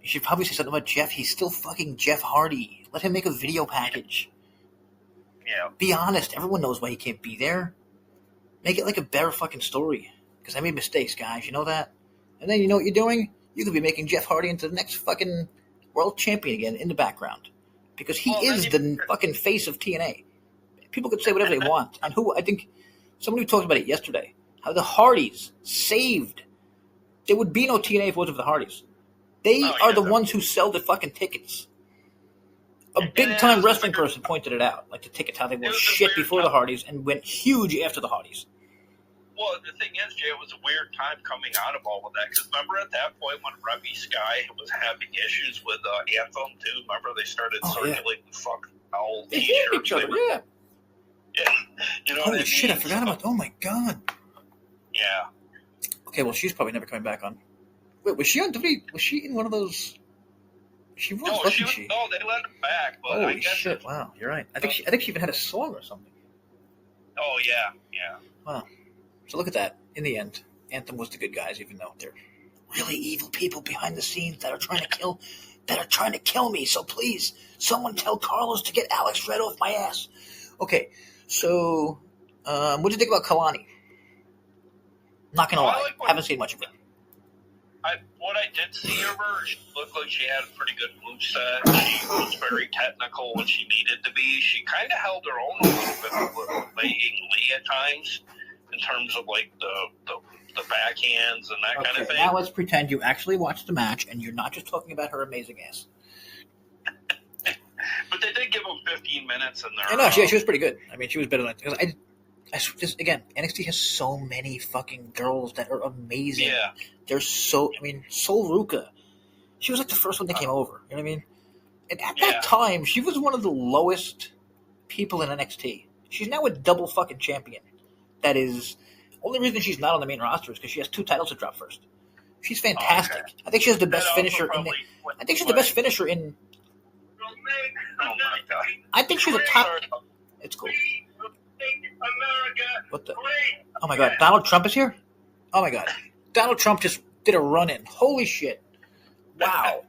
should probably say something about Jeff. He's still fucking Jeff Hardy. Let him make a video package. Yeah. Be honest. Everyone knows why he can't be there. Make it like a better fucking story. Because I made mistakes, guys. You know that? And then you know what you're doing? You could be making Jeff Hardy into the next fucking world champion again in the background. Because he is the fucking face of TNA. People could say whatever they want. And I think somebody talked about it yesterday. How the Hardys saved. There would be no TNA if it wasn't for the Hardys. They are the ones who sell the fucking tickets. A big-time wrestling person pointed it out. Like the tickets, how they were shit before the Hardys and went huge after the Hardys. Well, the thing is, Jay, it was a weird time coming out of all of that. Because remember at that point when Remy Sky was having issues with Anthem, too? Remember they started circulating fucking old They hated each other, Yeah. You know Holy shit, I forgot about that. Oh, my God. Yeah. Okay, well, she's probably never coming back on. Wait, was she on WWE? Was she in one of those? She was, wasn't she? No, they let her back. But Holy I guess shit! Wow, you're right. I think she even had a song or something. Oh yeah. Wow. So look at that. In the end, Anthem was the good guys, even though they're really evil people behind the scenes that are trying to kill me. So please, someone tell Carlos to get Alex Red off my ass. Okay, so what do you think about Kalani? Not gonna lie, haven't seen much of her. What I did see of her, she looked like she had a pretty good moveset. She was very technical when she needed to be. She kind of held her own a little bit with Lee at times in terms of like the backhands and that kind of thing. Now let's pretend you actually watched the match and you're not just talking about her amazing ass. But they did give them 15 minutes in there. I know, she was pretty good. I mean, she was better than again, NXT has so many fucking girls that are amazing. Yeah. They're Sol Ruka. She was like the first one that came over. You know what I mean? And at that time, she was one of the lowest people in NXT. She's now a double fucking champion. That is, only reason she's not on the main roster is because she has 2 titles to drop first. She's fantastic. Okay. I think she has the best finisher in I think she's the best finisher in. Oh my God. I think she's a top. It's cool. What the? Oh my God! Donald Trump is here. Oh my God! Donald Trump just did a run-in. Holy shit! Wow.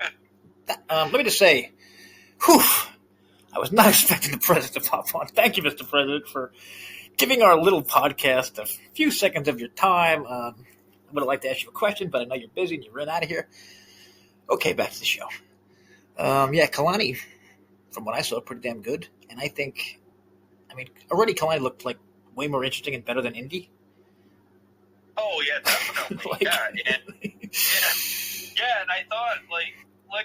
Let me just say, whew. I was not expecting the president to pop on. Thank you, Mr. President, for giving our little podcast a few seconds of your time. I would have liked to ask you a question, but I know you're busy and you ran out of here. Okay, back to the show. Kalani, from what I saw, pretty damn good. And I think, already Kalani looked like way more interesting and better than Indy. Oh, yeah, definitely. Yeah, and I thought, like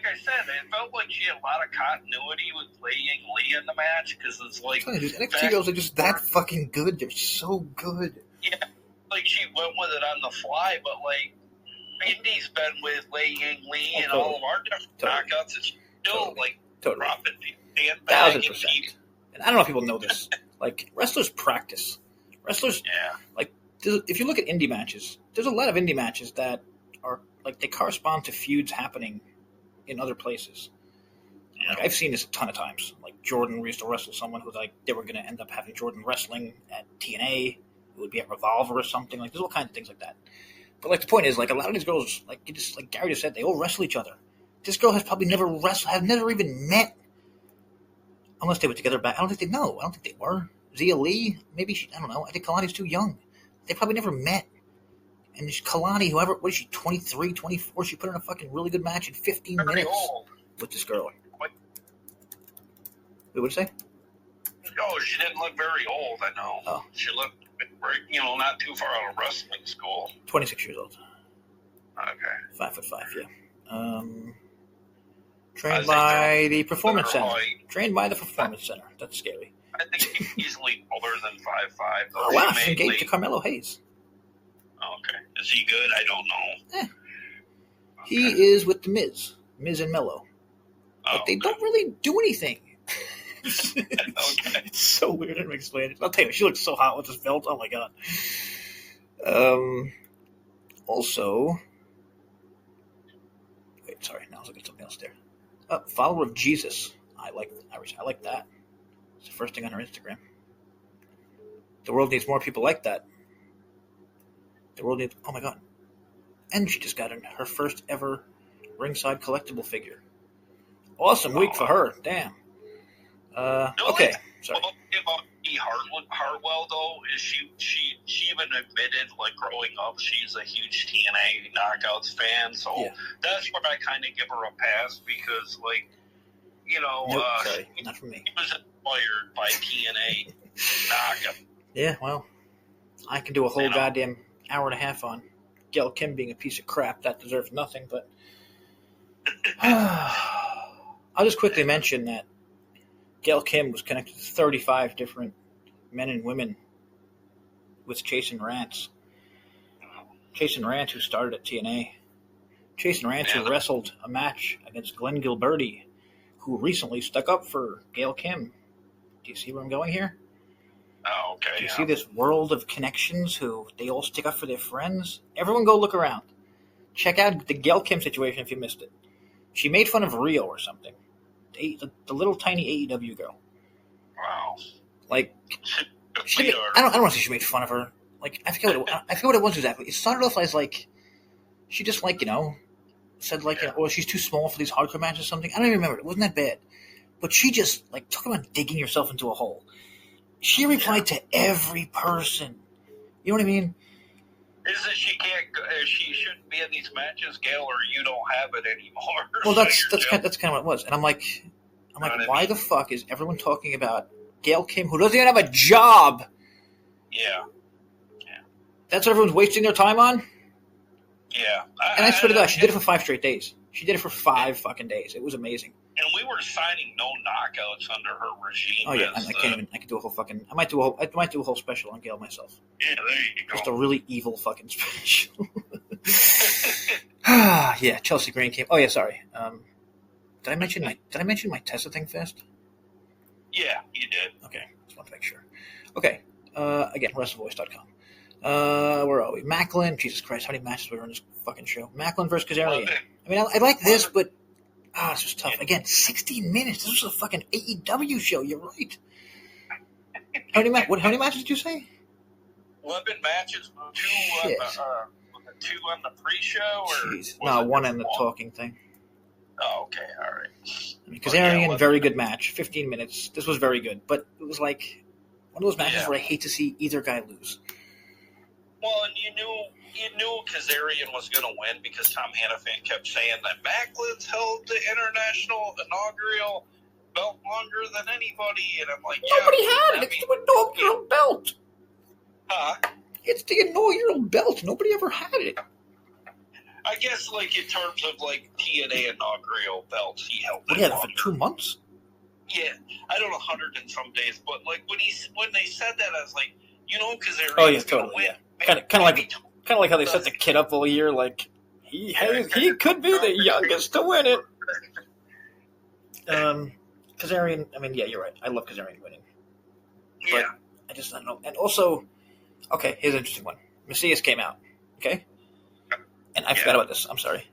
I said, it felt like she had a lot of continuity with Wei Ying Lee in the match, because it's like... These NXT girls are just that fucking good. They're so good. Yeah, like she went with it on the fly, but Indy's been with Wei Ying Lee and all of our different knockouts, and she's still, dropping the 1,000%. And I don't know if people know this. Wrestlers practice. Wrestlers... Yeah. If you look at indie matches, there's a lot of indie matches that are, they correspond to feuds happening in other places. Yeah. I've seen this a ton of times. Jordan used to wrestle someone who they were going to end up having Jordan wrestling at TNA. It would be at Revolver or something. There's all kinds of things like that. But the point is, a lot of these girls, Gary just said, they all wrestle each other. This girl has probably never wrestled, have never even met, unless they were together back. I don't think they know. I don't think they were. Zia Lee, maybe I don't know. I think Kalani's too young. They probably never met. And Kalani, what is she, 23, 24? She put in a fucking really good match in 15 minutes with this girl. Wait, what'd you say? Oh, she didn't look very old, I know. Oh. She looked, not too far out of wrestling school. 26 years old. Okay. 5'5", yeah. Trained by the Performance Center. Trained by the Performance Center. That's scary. I think she's easily older than 5'5". Oh, wow, she's engaged to Carmelo Hayes. Okay. Is he good? I don't know. Okay. He is with the Miz and Mello. But they don't really do anything. Okay. It's so weird to explain it. I'll tell you, she looks so hot with this belt. Oh, my God. Also... Wait, sorry. Now I was looking at something else there. Follower of Jesus. I like that. It's the first thing on her Instagram. The world needs more people like that. The world needs... Oh, my God. And she just got her first ever ringside collectible figure. Awesome week for her. Damn. Okay. Sorry. Well, about E. Hartwell, though, is she even admitted, growing up, she's a huge TNA Knockouts fan, so that's where I kind of give her a pass, because, sorry, not for me. She was inspired by TNA Knockout. Yeah, well, I can do a whole goddamn hour and a half on Gail Kim being a piece of crap. That deserves nothing, but I'll just quickly mention that Gail Kim was connected to 35 different men and women with JaySin Rance. JaySin Rance, who started at TNA. JaySin Rance, who wrestled a match against Glenn Gilberti, who recently stuck up for Gail Kim. Do you see where I'm going here? Oh, okay. Do you see this world of connections who they all stick up for their friends? Everyone go look around. Check out the Gail Kim situation if you missed it. She made fun of Rio or something. The little tiny AEW girl. Wow. I don't want to say she made fun of her. I forget what it was exactly. It started off as she just said she's too small for these hardcore matches or something. I don't even remember. It wasn't that bad. But she just talk about digging yourself into a hole. She replied to every person. You know what I mean? Is that she shouldn't be in these matches, Gail, or you don't have it anymore? Well, that's kind of what it was. And I'm like, why the fuck is everyone talking about Gail Kim, who doesn't even have a job? Yeah. That's what everyone's wasting their time on? Yeah. And I swear to God, she did it for 5 straight days. She did it for 5 fucking days. It was amazing. And we were signing no knockouts under her regime. Oh yeah, I can't even. I could do a whole fucking. I might do a whole special on Gail myself. Yeah, there you go. Just a really evil fucking special. Yeah, Chelsea Green came. Oh yeah, sorry. Did I mention my Tessa thing first? Yeah, you did. Okay, just want to make sure. Okay, again, WrestleVoice.com. Where are we? Macklin. Jesus Christ, how many matches were in this fucking show? Macklin versus Kazarian. I mean, I like this, but this was tough. Again, 16 minutes. This was a fucking AEW show. You're right. How many matches did you say? 11 matches. 2 on the pre-show, or jeez. No, 1 in the talking thing. Oh, okay, all right. Kazarian, very good match. 15 minutes. This was very good, but it was like one of those matches where I hate to see either guy lose. Well, and you knew Kazarian was going to win because Tom Hannafin kept saying that Macklin's held the international inaugural belt longer than anybody, and I'm like, nobody had it. It's the inaugural belt. Huh? It's the inaugural belt. Nobody ever had it. I guess, like, in terms of, like, TNA inaugural belts, he held it. He had it for 2 months? Yeah. I don't know, 100 and some days, but, like, when they said that, I was like, Kazarian. Oh, yeah, totally, yeah. Kind of like how they set the kid up all year, like, he could be the youngest to win it. Kazarian, I mean, yeah, you're right. I love Kazarian winning. But I don't know. And also, okay, here's an interesting one. Macias came out, okay? And I forgot about this. I'm sorry.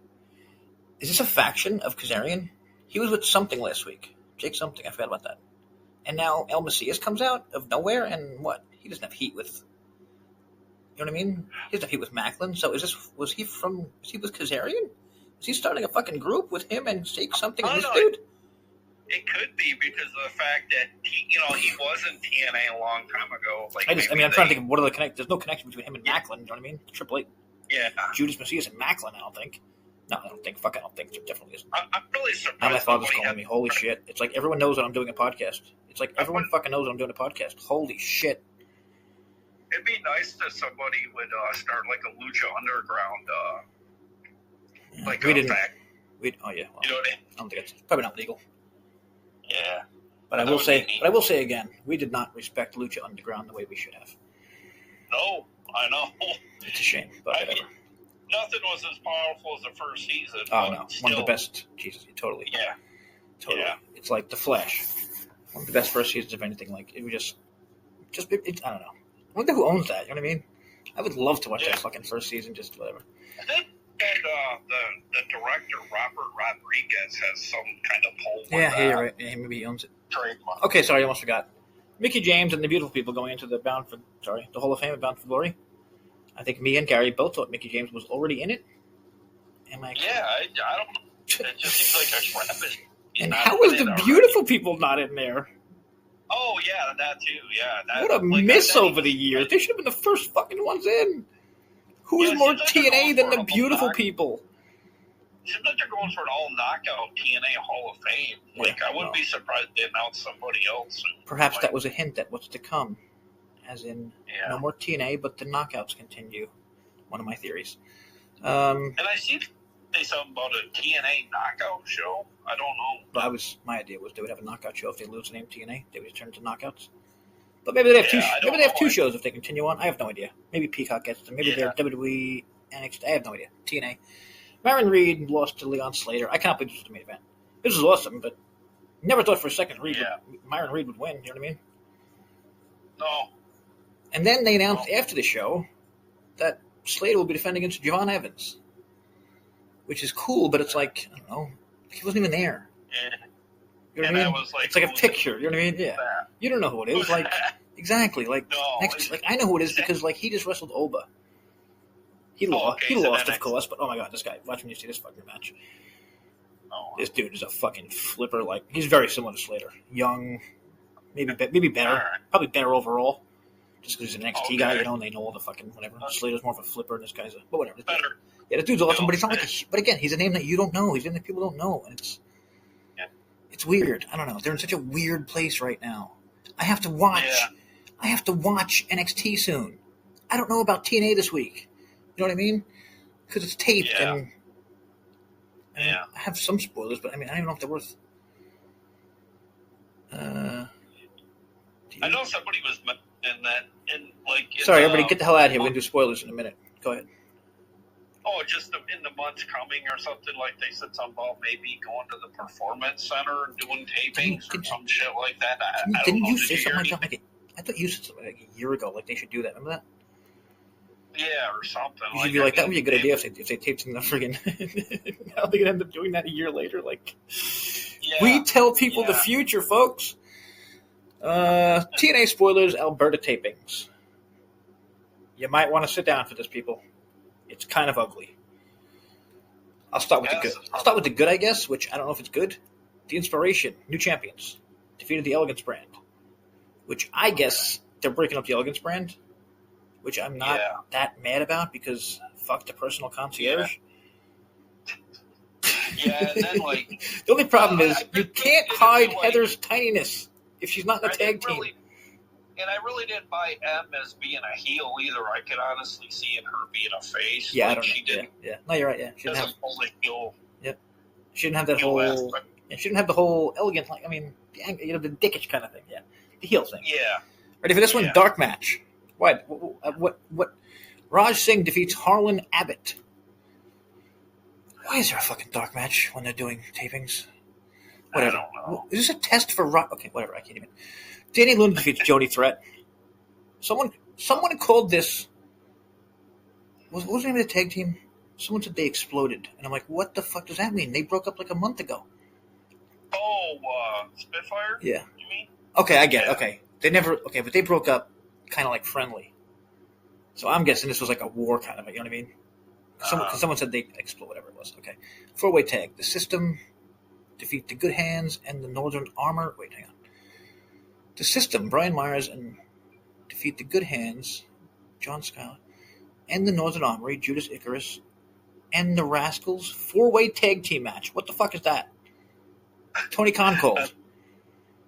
Is this a faction of Kazarian? He was with something last week. Jake something. I forgot about that. And now El Macias comes out of nowhere, and what? He doesn't have heat with... You know what I mean? He doesn't have heat with Macklin. So was he with Kazarian? Is he starting a fucking group with him and Jake something and this dude? It could be because of the fact that he was in TNA a long time ago. Like, I'm trying to think of what are the connections. There's no connection between him and Macklin. You know what I mean? Triple H. Yeah. Judas Macias and Macklin, I don't think. No, I don't think. Fuck, I don't think. There definitely isn't. I'm really surprised. Now my father's calling me. Holy shit. It's like everyone knows that I'm doing a podcast. It's like everyone fucking knows that I'm doing a podcast. Holy shit. It'd be nice if somebody would start like a Lucha Underground. Oh, yeah. Well, you know what I mean? I don't think it's probably not legal. Yeah. But I will say again, we did not respect Lucha Underground the way we should have. No, I know. It's a shame, but whatever. Nothing was as powerful as the first season. Oh, no. One of the best. Jesus, totally. Yeah. Totally. Yeah. It's like The Flash. One of the best first seasons of anything. Like, it was just I don't know. I wonder who owns that. You know what I mean? I would love to watch that fucking first season, just whatever. I think that the director, Robert Rodriguez, has some kind of pull with that. Yeah, you're right. Yeah, maybe he owns it. Trademark. Okay, sorry, I almost forgot. Mickey James and the Beautiful People going into the Hall of Fame of Bound for Glory. I think me and Gary both thought Mickey James was already in it. Am I? Yeah, I don't know. It just seems like a trap. And how is the Beautiful People not in there? Oh, yeah, that too, yeah. What a miss over the years. They should have been the first fucking ones in. Who's more TNA than the Beautiful People? It seems like they're going for an all-knockout TNA Hall of Fame. Like, I wouldn't be surprised if they announced somebody else. Perhaps that was a hint at what's to come. As in, no more TNA, but the knockouts continue. One of my theories. And I see they something about a TNA knockout show. I don't know. My idea was they would have a knockout show if they lose the name TNA. They would turn into knockouts. But maybe they have maybe they have two shows if they continue on. I have no idea. Maybe Peacock gets them. Maybe they're WWE NXT. I have no idea. TNA. Myron Reed lost to Leon Slater. I cannot believe this was the main event. This was awesome, but never thought for a second Myron Reed would win. You know what I mean? No. And then they announced after the show that Slater will be defending against Javon Evans, which is cool, but it's like, I don't know, he wasn't even there. Yeah. You know what I mean? It's like a picture. You know what I mean? Yeah. You don't know who it is. Like, exactly. Like, I know who it is because, like, he just wrestled Oba. He lost, of course, but oh my god, this guy, watch when you see this fucking match. Oh. This dude is a fucking flipper. Like, he's very similar to Slater. Young, maybe better. Probably better overall. Just because he's an NXT guy, you know, and they know all the fucking whatever. Slater's more of a flipper, and this guy's but whatever. Better. Yeah, this dude's awesome, but he's not like but again, he's a name that you don't know. He's a name that people don't know, and it's weird. I don't know. They're in such a weird place right now. I have to watch NXT soon. I don't know about TNA this week. You know what I mean? Because it's taped, and I have some spoilers, but I mean, I don't even know if they're worth. I know somebody was in that. Sorry, everybody, get the hell out of here. We're going to do spoilers in a minute. Go ahead. Oh, just in the months coming or something, like they said something about maybe going to the Performance Center and doing tapings or some shit like that. Didn't you say something like that? I thought you said something like a year ago, like they should do that. Remember that? Yeah, or something. You should be like, that would be a good idea if they taped in the friggin'... Now they could end up doing that a year later. Like, we tell people the future, folks. TNA spoilers, Alberta tapings. You might want to sit down for this, people. It's kind of ugly. I'll start with the good. I guess, which I don't know if it's good. The Inspiration, new champions, defeated the Elegance brand, which I guess they're breaking up the Elegance brand, which I'm not that mad about because fuck the personal concierge. Yeah, and then like the only problem is you can't hide Heather's tininess if she's not in a tag team. And I really didn't buy M as being a heel either. I could honestly see in her being a face. Yeah, like I don't know. She didn't. Yeah. No, you're right. Yeah, she doesn't hold a heel. Yep. She didn't have that whole. Aspect. Yeah, she didn't have the whole elegant, like, I mean, the dickish kind of thing. Yeah, the heel thing. Yeah. Ready for this one? Dark match. What? What? Raj Singh defeats Harlan Abbott. Why is there a fucking dark match when they're doing tapings? Whatever. I don't know. Is this a test for Raj? Okay, whatever. I can't even. Danny Luna defeats Jody Threat. Someone called this. What was the name of the tag team? Someone said they exploded, and I'm like, what the fuck does that mean? They broke up like a month ago. Oh, Spitfire? Yeah. You mean? Okay, I get it. Okay. They never. Okay, but they broke up kind of like friendly. So I'm guessing this was like a war kind of. You know what I mean? Someone said they exploded, whatever it was. Okay. 4-way tag. The System defeat the Good Hands and the Northern Armor. Wait, hang on. The System, Brian Myers, and defeat the Good Hands, John Scott, and the Northern Armory, Judas Icarus, and the Rascals. 4-way tag team match. What the fuck is that? Tony Khan called.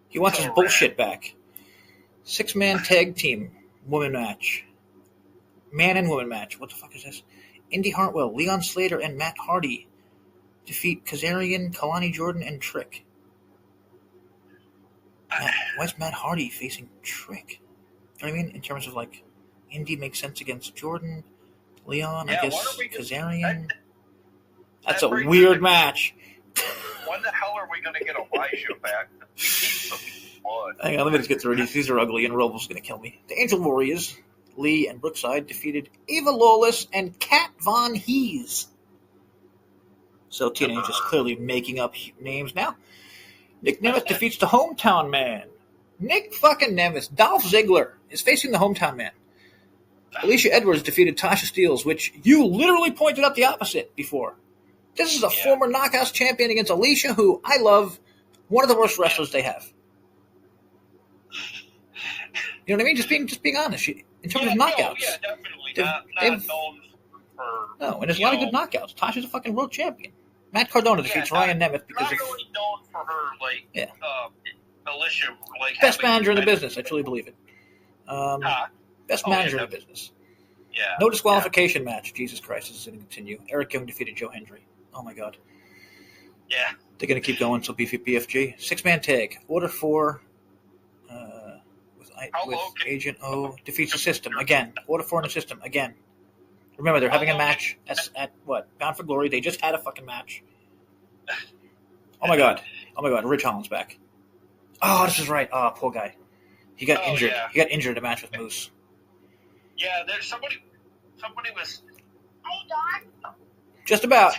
He wants his bullshit back. 6-man tag team woman match. Man and woman match. What the fuck is this? Indy Hartwell, Leon Slater, and Matt Hardy defeat Kazarian, Kalani Jordan, and Trick. Why is Matt Hardy facing Trick? You know what I mean? In terms of like, Indy makes sense against Jordan, Leon, I guess Kazarian. That's a weird match. When the hell are we going to get Elijah back? Hang on, let me just get through these. These are ugly, and Robles is going to kill me. The Angel Warriors, Lee and Brookside, defeated Eva Lawless and Kat Von Hees. So TNA is just clearly making up names now. Nick Nemeth defeats the Hometown Man. Nick fucking Nemeth. Dolph Ziggler is facing the Hometown Man. Alicia Edwards defeated Tasha Steelz, which you literally pointed out the opposite before. This is a former Knockouts champion against Alicia, who I love. One of the worst wrestlers they have. You know what I mean? Just being honest. In terms of knockouts. Yeah, definitely. Not known for... No, and there's a lot of good knockouts. Tasha's a fucking world champion. Matt Cardona defeats Ryan Nemeth because not really known for her, like, Alicia, like... Best manager in the business. I truly believe it. Best manager in the business. Yeah. No disqualification match. Jesus Christ, this is going to continue. Eric Young defeated Joe Hendry. Oh, my God. Yeah. They're going to keep going, so BFG. 6-man tag. Order 4 with Agent O defeats the System again. Order 4 in the System again. Remember, they're having a match at what? Bound for Glory. They just had a fucking match. Oh, my God. Ridge Holland's back. Oh, this is right. Oh, poor guy. He got injured. Yeah. He got injured in a match with Moose. Yeah, there's somebody was... Hey, Don. Just about.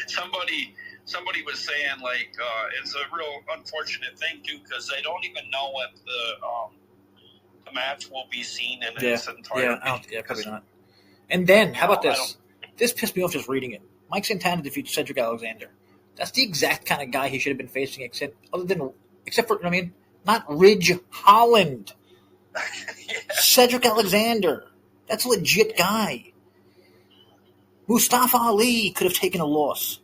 Somebody was saying, like, it's a real unfortunate thing, too, because they don't even know if the match will be seen in its entirety. Yeah, probably not. And then, how about this? This pissed me off just reading it. Mike Santana defeats Cedric Alexander. That's the exact kind of guy he should have been facing, except for, you know what I mean? Not Ridge Holland. Cedric Alexander. That's a legit guy. Mustafa Ali could have taken a loss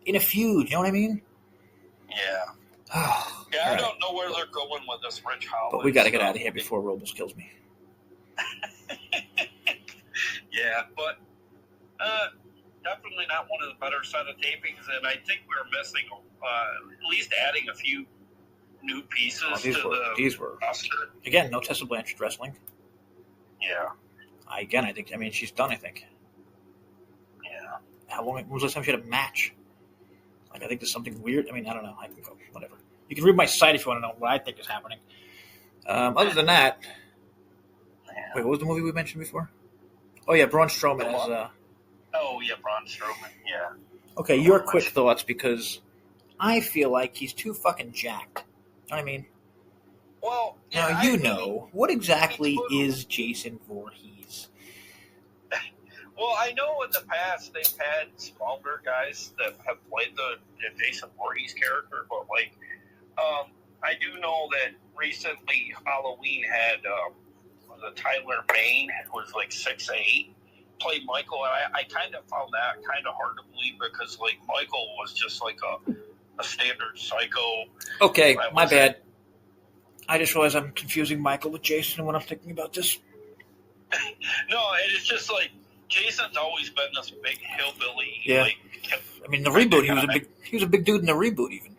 in a feud. You know what I mean? Yeah. I don't know where they're going with this Ridge Holland. But we got to get out of here before Robles kills me. Yeah, but definitely not one of the better set of tapings, and I think we're missing at least adding a few new pieces these were roster. Again, no Tessa Blanchard wrestling. Yeah. I think she's done, I think. Yeah. How long? When was the last time she had a match? Like, I think there's something weird. I mean, I don't know. I can go, whatever. You can read my site if you want to know what I think is happening. Other than that, wait, what was the movie we mentioned before? Oh, yeah, Braun Strowman as... Braun Strowman, yeah. Okay, your quick thoughts, because I feel like he's too fucking jacked. You know what I mean? Well, now, what exactly is JaySin Vorhees? Well, I know in the past they've had smaller guys that have played the JaySin Vorhees character, but I do know that recently Halloween had the Tyler Bane, who was like 6'8", played Michael, and I kind of found that kind of hard to believe because Michael was just like a standard psycho. Okay, my bad. I just realized I'm confusing Michael with JaySin when I'm thinking about this. No, it's just JaySin's always been this big hillbilly. Yeah. I mean, the reboot, he was a big dude in the reboot, even.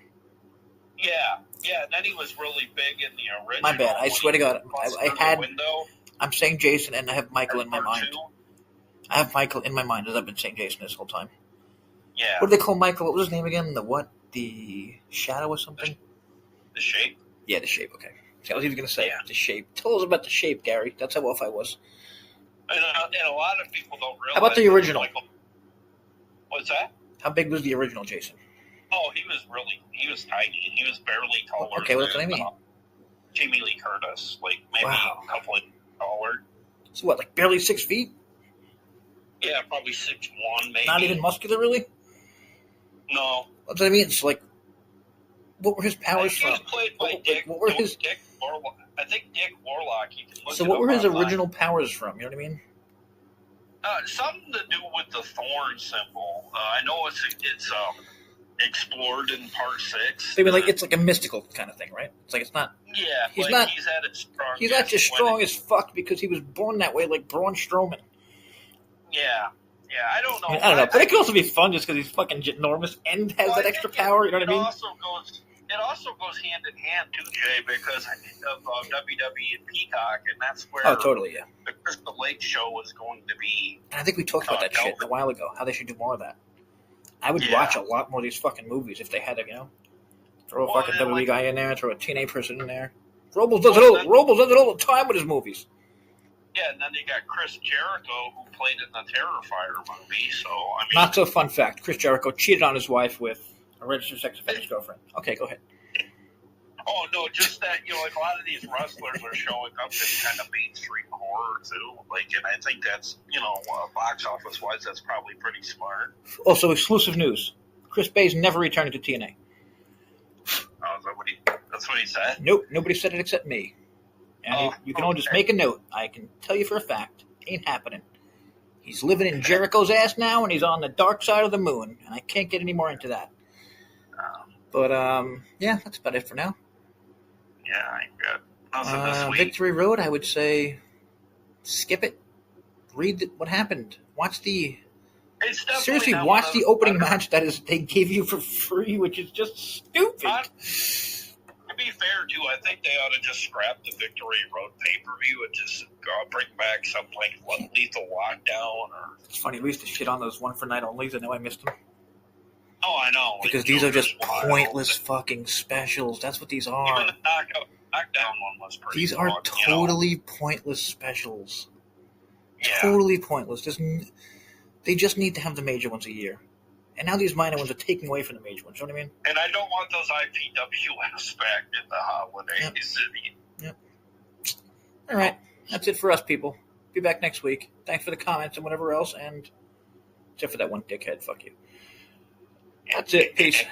Yeah, and then he was really big in the original. My bad. I swear to God, Window. I'm saying JaySin, and I have Michael in my mind. Two. I have Michael in my mind, as I've been saying JaySin this whole time. Yeah. What do they call Michael? What was his name again? The what? The Shadow or something? The Shape? Yeah, the Shape, okay. See, I was even going to say the Shape. Tell us about the Shape, Gary. That's how off I was. And a lot of people don't realize. How about the original? What's that? How big was the original JaySin? Oh, he was tiny. He was barely taller. Okay, well, that's what I mean. Jamie Lee Curtis, maybe a couple of taller. So what, barely 6 feet? Yeah, probably 6'1", maybe. Not even muscular, really? No. That's what I mean. It's what were his powers from? He was played by Dick Warlock. I think Dick Warlock. So what were his original powers from? You know what I mean? Something to do with the thorn symbol. I know it's explored in part 6. I mean, it's like a mystical kind of thing, right? It's not. Yeah, he's not. He's not just strong as fuck because he was born that way, like Braun Strowman. Yeah, I don't know. I don't know, but it could also be fun just because he's fucking ginormous and has that extra power. You know what I mean? It also goes hand in hand too, Jay, because of WWE and Peacock, and that's where totally, yeah. The Crystal Lake show was going to be. And I think we talked about that shit a while ago. How they should do more of that. I would watch a lot more of these fucking movies if they had to, throw a fucking WWE guy in there, throw a TNA person in there. Robles does it all the time with his movies. Yeah, and then you got Chris Jericho, who played in the Terrifier movie. So I mean, not so fun fact. Chris Jericho cheated on his wife with a registered sex offender's girlfriend. Okay, go ahead. Oh no, just that a lot of these wrestlers are showing up in kind of mainstream horror too. And I think that's box office wise, that's probably pretty smart. Also, exclusive news: Chris Bay's never returning to TNA. Oh, that's what he said? Nope, nobody said it except me. And you can all just make a note. I can tell you for a fact, ain't happening. He's living in Jericho's ass now, and he's on the dark side of the moon. And I can't get any more into that. But yeah, that's about it for now. Yeah, I ain't got nothing this week. Victory Road, I would say, skip it. Read what happened. Watch the opening match that they gave you for free, which is just stupid. To be fair, too, I think they ought to just scrap the Victory Road pay-per-view and just bring back something like Lethal Lockdown. It's funny, we used to shit on those one-for-night onlys, and now I missed them. Oh, I know. Because these are just pointless fucking specials. That's what these are. Even the Knockdown one was pretty These are totally pointless specials. Yeah. Totally pointless. They just need to have the major ones a year. And now these minor ones are taking away from the major ones. You know what I mean? And I don't want those IPWS back in the holidays. Yep. All right. That's it for us, people. Be back next week. Thanks for the comments and whatever else. And except for that one dickhead. Fuck you. That's it. Peace.